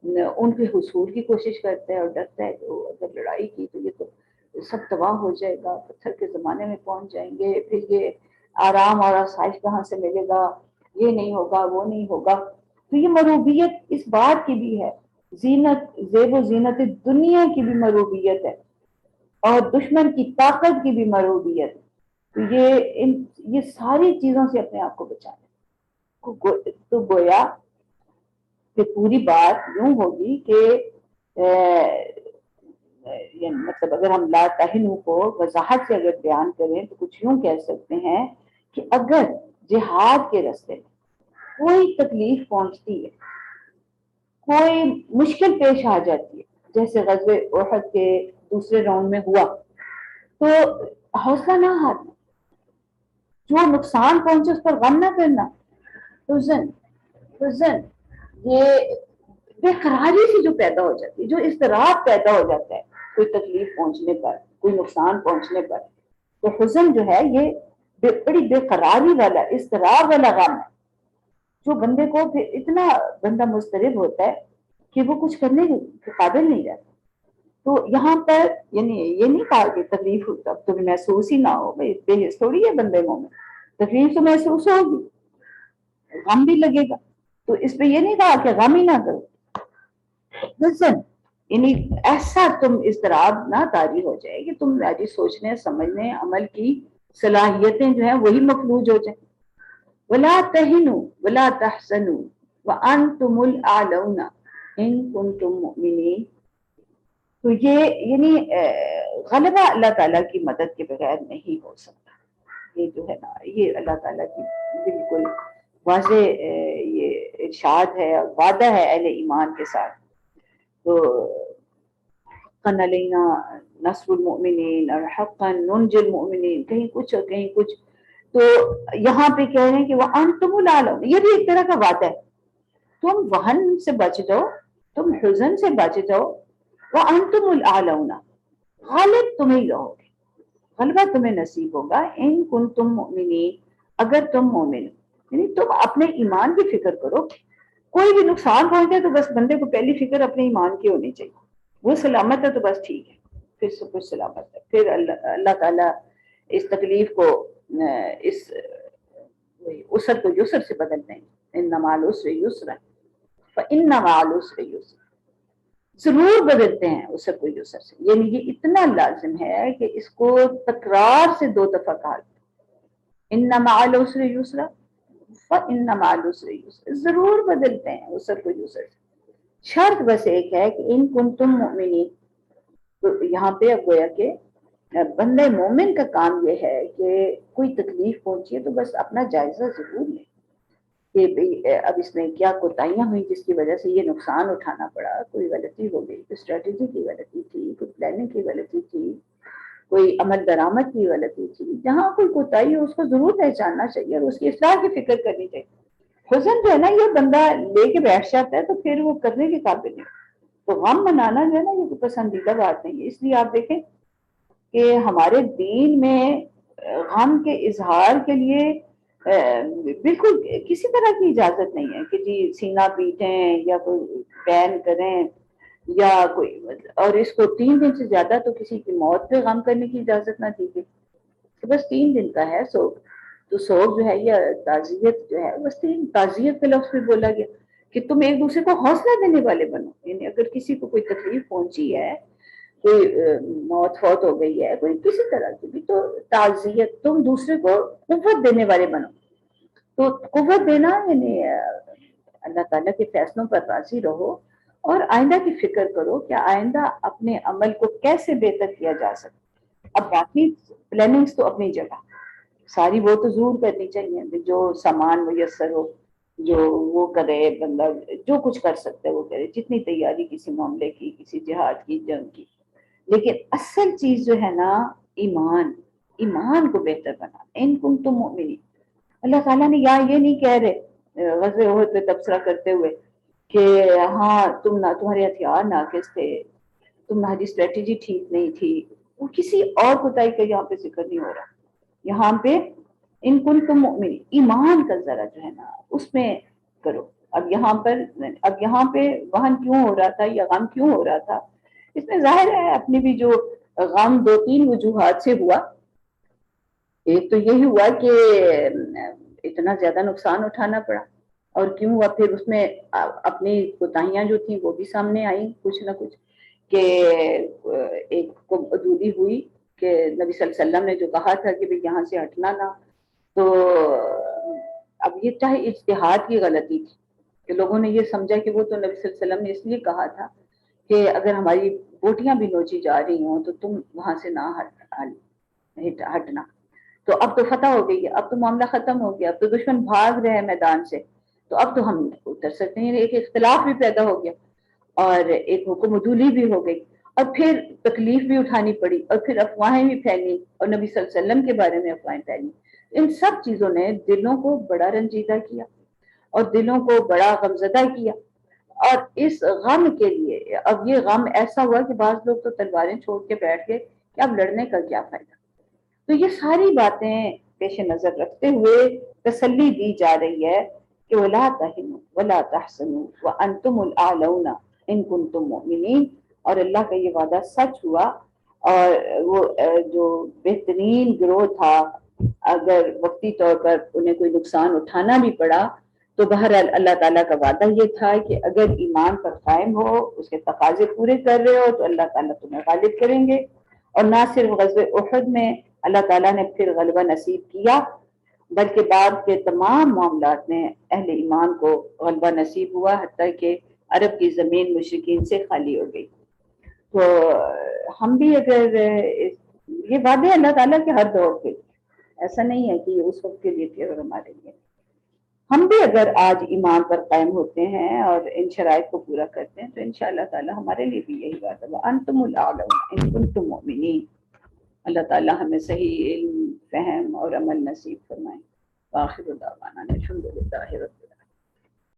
ان کے حصول کی کوشش کرتا ہے اور ڈرتا ہے کہ اگر لڑائی کی تو یہ تو سب تباہ ہو جائے گا، پتھر کے زمانے میں پہنچ جائیں گے، پھر یہ آرام اور آسائش کہاں سے ملے گا، یہ نہیں ہوگا وہ نہیں ہوگا. تو یہ مرعوبیت اس بات کی بھی ہے، زینت زیب و زینت دنیا کی بھی مرعوبیت ہے اور دشمن کی طاقت کی بھی مرعوبیت. تو یہ ساری چیزوں سے اپنے آپ کو بچانا. تو گویا کہ پوری بات یوں ہوگی کہ مطلب اگر ہم لا تہنوا کو وضاحت سے اگر بیان کریں تو کچھ یوں کہہ سکتے ہیں کہ اگر جہاد کے راستے میں کوئی تکلیف پہنچتی ہے، کوئی مشکل پیش آ جاتی ہے، جیسے غزوہ احد کے دوسرے راؤنڈ میں ہوا، تو حوصلہ نہ ہارنا، جو نقصان پہنچے اس پر غم نہ کرنا، حزن یہ بے قراری سے جو پیدا ہو جاتی ہے، جو اضطراب پیدا ہو جاتا ہے کوئی تکلیف پہنچنے پر، کوئی نقصان پہنچنے پر، تو حزن جو ہے یہ بڑی بے قراری والا اضطراب والا غم ہے جو بندے کو پھر اتنا بندہ مضطرب ہوتا ہے کہ وہ کچھ کرنے کے قابل نہیں رہتا. تو یہاں پر یعنی یہ نہیں کہا کہ تکلیف اب تو محسوس ہی نہ ہو، بھائی بے حس تھوڑی ہے بندے مومن، تکلیف تو محسوس ہوگی، غم بھی لگے گا. تو اس پہ یہ نہیں کہا کہ غم ہی نہ کرو، لسن یعنی ایسا تم اضطراب نہ طاری ہو جائے کہ تم میری سوچنے سمجھنے عمل کی صلاحیتیں جو ہیں وہی مفلوج ہو جائیں. ولا تہنوا ولا تحزنوا وانتم الاعلون ان کنتم مؤمنین. تو یہ یعنی غلبہ اللہ تعالیٰ کی مدد کے بغیر نہیں ہو سکتا. یہ جو ہے نا یہ اللہ تعالیٰ کی بالکل واضح یہ ارشاد ہے اور وعدہ ہے اہل ایمان کے ساتھ. تو حقا علینا نصر المؤمنین اور حقا ننجی المؤمنین، کہیں کچھ اور کہیں کچھ. تو یہاں پہ کہہ رہے ہیں کہ وَأَنْتُمُ الْأَعْلَوْنَ، یہ بھی ایک طرح کا وعدہ ہے. تم وہن سے بچ جاؤ، تم حزن سے بچ جاؤ. وَأَنْتُمُ الْأَعْلَوْنَ، غالب تم ہی رہو گے، غلبہ تمہیں نصیب ہوگا. ان کنتم مؤمنین، اگر تم مومن ہو. یعنی تم اپنے ایمان کی فکر کرو. کوئی بھی نقصان پہنچے تو بس بندے کو پہلی فکر اپنے ایمان کی ہونی چاہیے. وہ سلامت ہے تو بس ٹھیک ہے، پھر سب کچھ سلامت ہے. پھر اللہ تعالیٰ اس تکلیف کو اس عسر کو یسر سے بدل دیں گے. ان مع العسر یسرا فان مع العسر یسرا، ضرور بدلتے ہیں عسر کو یسر سے. یعنی یہ اتنا لازم ہے کہ اس کو تکرار سے 2 دفعہ کہا. ان مع العسر یسرا فان مع العسر یسرا، ضرور بدلتے ہیں عسر کو یسر سے. شرط بس ایک ہے کہ ان کنتم مؤمنین. تو یہاں پہ اب گویا کہ بندے مومن کا کام یہ ہے کہ کوئی تکلیف پہنچی ہے تو بس اپنا جائزہ ضرور لے کہ اب اس میں کیا کوتاہیاں ہوئی جس کی وجہ سے یہ نقصان اٹھانا پڑا. کوئی غلطی ہو گئی، کوئی اسٹریٹجی کی غلطی تھی، کوئی پلاننگ کی غلطی تھی، کوئی عمل درآمد کی غلطی تھی. جہاں کوئی کوتاہی ہو اس کو ضرور پہچاننا چاہیے اور اس کی اصلاح کی فکر کرنی چاہیے. حزن جو ہے نا یہ بندہ لے کے بیٹھ جاتا ہے تو پھر وہ کرنے کے قابل نہیں. تو غم منانا جو ہے نا یہ کوئی پسندیدہ بات نہیں ہے. اس لیے آپ دیکھیں کہ ہمارے دین میں غم کے اظہار کے لیے بالکل کسی طرح کی اجازت نہیں ہے کہ جی سینہ پیٹیں یا کوئی بین کریں یا کوئی، اور اس کو 3 دن سے زیادہ تو کسی کی موت پہ غم کرنے کی اجازت نہ دی گئی. تو بس 3 دن کا ہے سوگ. تو سوگ جو ہے یا تعزیت جو ہے بس 3 تعزیت کے لفظ بھی بولا گیا کہ تم ایک دوسرے کو حوصلہ دینے والے بنو. یعنی اگر کسی کو کوئی تکلیف پہنچی ہے، کوئی موت فوت ہو گئی ہے، کوئی کسی طرح کی بھی، تو تعزیت تم دوسرے کو قوت دینے والے بنو. تو قوت دینا یعنی اللہ تعالیٰ کے فیصلوں پر راضی رہو اور آئندہ کی فکر کرو کہ آئندہ اپنے عمل کو کیسے بہتر کیا جا سکتا. اب باقی پلاننگز تو اپنی جگہ ساری وہ تو ضرور کرنی چاہیے، جو سامان میسر ہو جو وہ کرے بندہ، جو کچھ کر سکتا ہے وہ کرے، جتنی تیاری کسی معاملے کی، کسی جہاد کی، جنگ کی. لیکن اصل چیز جو ہے نا ایمان کو بہتر بنا. ان کنتم مؤمنین، اللہ تعالیٰ نے یہاں یہ نہیں کہہ رہے غزوہ احد پہ تبصرہ کرتے ہوئے کہ ہاں تمہارے ہتھیار ناقص تھے، تمہاری اسٹریٹجی ٹھیک نہیں تھی. وہ کسی اور کوتاہی کا یہاں پہ ذکر نہیں ہو رہا. یہاں پہ ان کنتم مؤمنین، ایمان کا ذرا جو ہے نا اس میں کرو. اب یہاں پہ وہن کیوں ہو رہا تھا یا غم کیوں ہو رہا تھا، اس میں ظاہر ہے اپنی بھی جو غم 2-3 وجوہات سے ہوا. ایک تو یہی ہوا کہ اتنا زیادہ نقصان اٹھانا پڑا، اور کیوں ہوا پھر اس میں اپنی کوتاہیاں جو تھیں وہ بھی سامنے آئیں کچھ نہ کچھ. کہ ایک کو عدولی ہوئی کہ نبی صلی اللہ علیہ وسلم نے جو کہا تھا کہ بھئی یہاں سے ہٹنا نہ، تو اب یہ چاہے اجتہاد کی غلطی تھی کہ لوگوں نے یہ سمجھا کہ وہ تو نبی صلی اللہ علیہ وسلم نے اس لیے کہا تھا کہ اگر ہماری بوٹیاں بھی نوچی جا رہی ہوں تو تم وہاں سے نہ ہٹنا. تو اب تو فتح ہو گئی ہے، اب تو معاملہ ختم ہو گیا، اب تو دشمن بھاگ رہے ہیں میدان سے، تو اب تو ہم اتر سکتے ہیں. ایک اختلاف بھی پیدا ہو گیا اور ایک حکم عدولی بھی ہو گئی، اور پھر تکلیف بھی اٹھانی پڑی، اور پھر افواہیں بھی پھیلی اور نبی صلی اللہ علیہ وسلم کے بارے میں افواہیں پھیلی. ان سب چیزوں نے دلوں کو بڑا رنجیدہ کیا اور دلوں کو بڑا غمزدہ کیا. اور اس غم کے لیے اب یہ غم ایسا ہوا کہ بعض لوگ تو تلواریں چھوڑ کے بیٹھ گئے کہ اب لڑنے کا کیا فائدہ. تو یہ ساری باتیں پیش نظر رکھتے ہوئے تسلی دی جا رہی ہے کہ وَلَا تَهِنُوا وَلَا تَحْزَنُوا وَأَنْتُمُ الْأَعْلَوْنَ إِن كُنتُم مُؤْمِنِينَ۔ اور اللہ کا یہ وعدہ سچ ہوا، اور وہ جو بہترین گروہ تھا، اگر وقتی طور پر انہیں کوئی نقصان اٹھانا بھی پڑا تو بہرحال اللہ تعالیٰ کا وعدہ یہ تھا کہ اگر ایمان پر قائم ہو، اس کے تقاضے پورے کر رہے ہو، تو اللہ تعالیٰ تمہیں غالب کریں گے۔ اور نہ صرف غزوہ احد میں اللہ تعالیٰ نے پھر غلبہ نصیب کیا، بلکہ بعد کے تمام معاملات میں اہل ایمان کو غلبہ نصیب ہوا، حتیٰ کہ عرب کی زمین مشرکین سے خالی ہو گئی۔ تو ہم بھی اگر یہ وعدے اللہ تعالیٰ کے ہر دور کے، ایسا نہیں ہے کہ یہ اس وقت کے لیے تھے اور ہمارے لیے، ہم بھی اگر آج ایمان پر قائم ہوتے ہیں اور ان شرائط کو پورا کرتے ہیں تو انشاءاللہ تعالیٰ ہمارے لیے بھی یہی بات ہے، انتم الاعلون ان کنتم مؤمنین۔ اللہ تعالیٰ ہمیں صحیح علم، فہم اور عمل نصیب فرمائے۔ آخر دعوانا الحمدللہ رب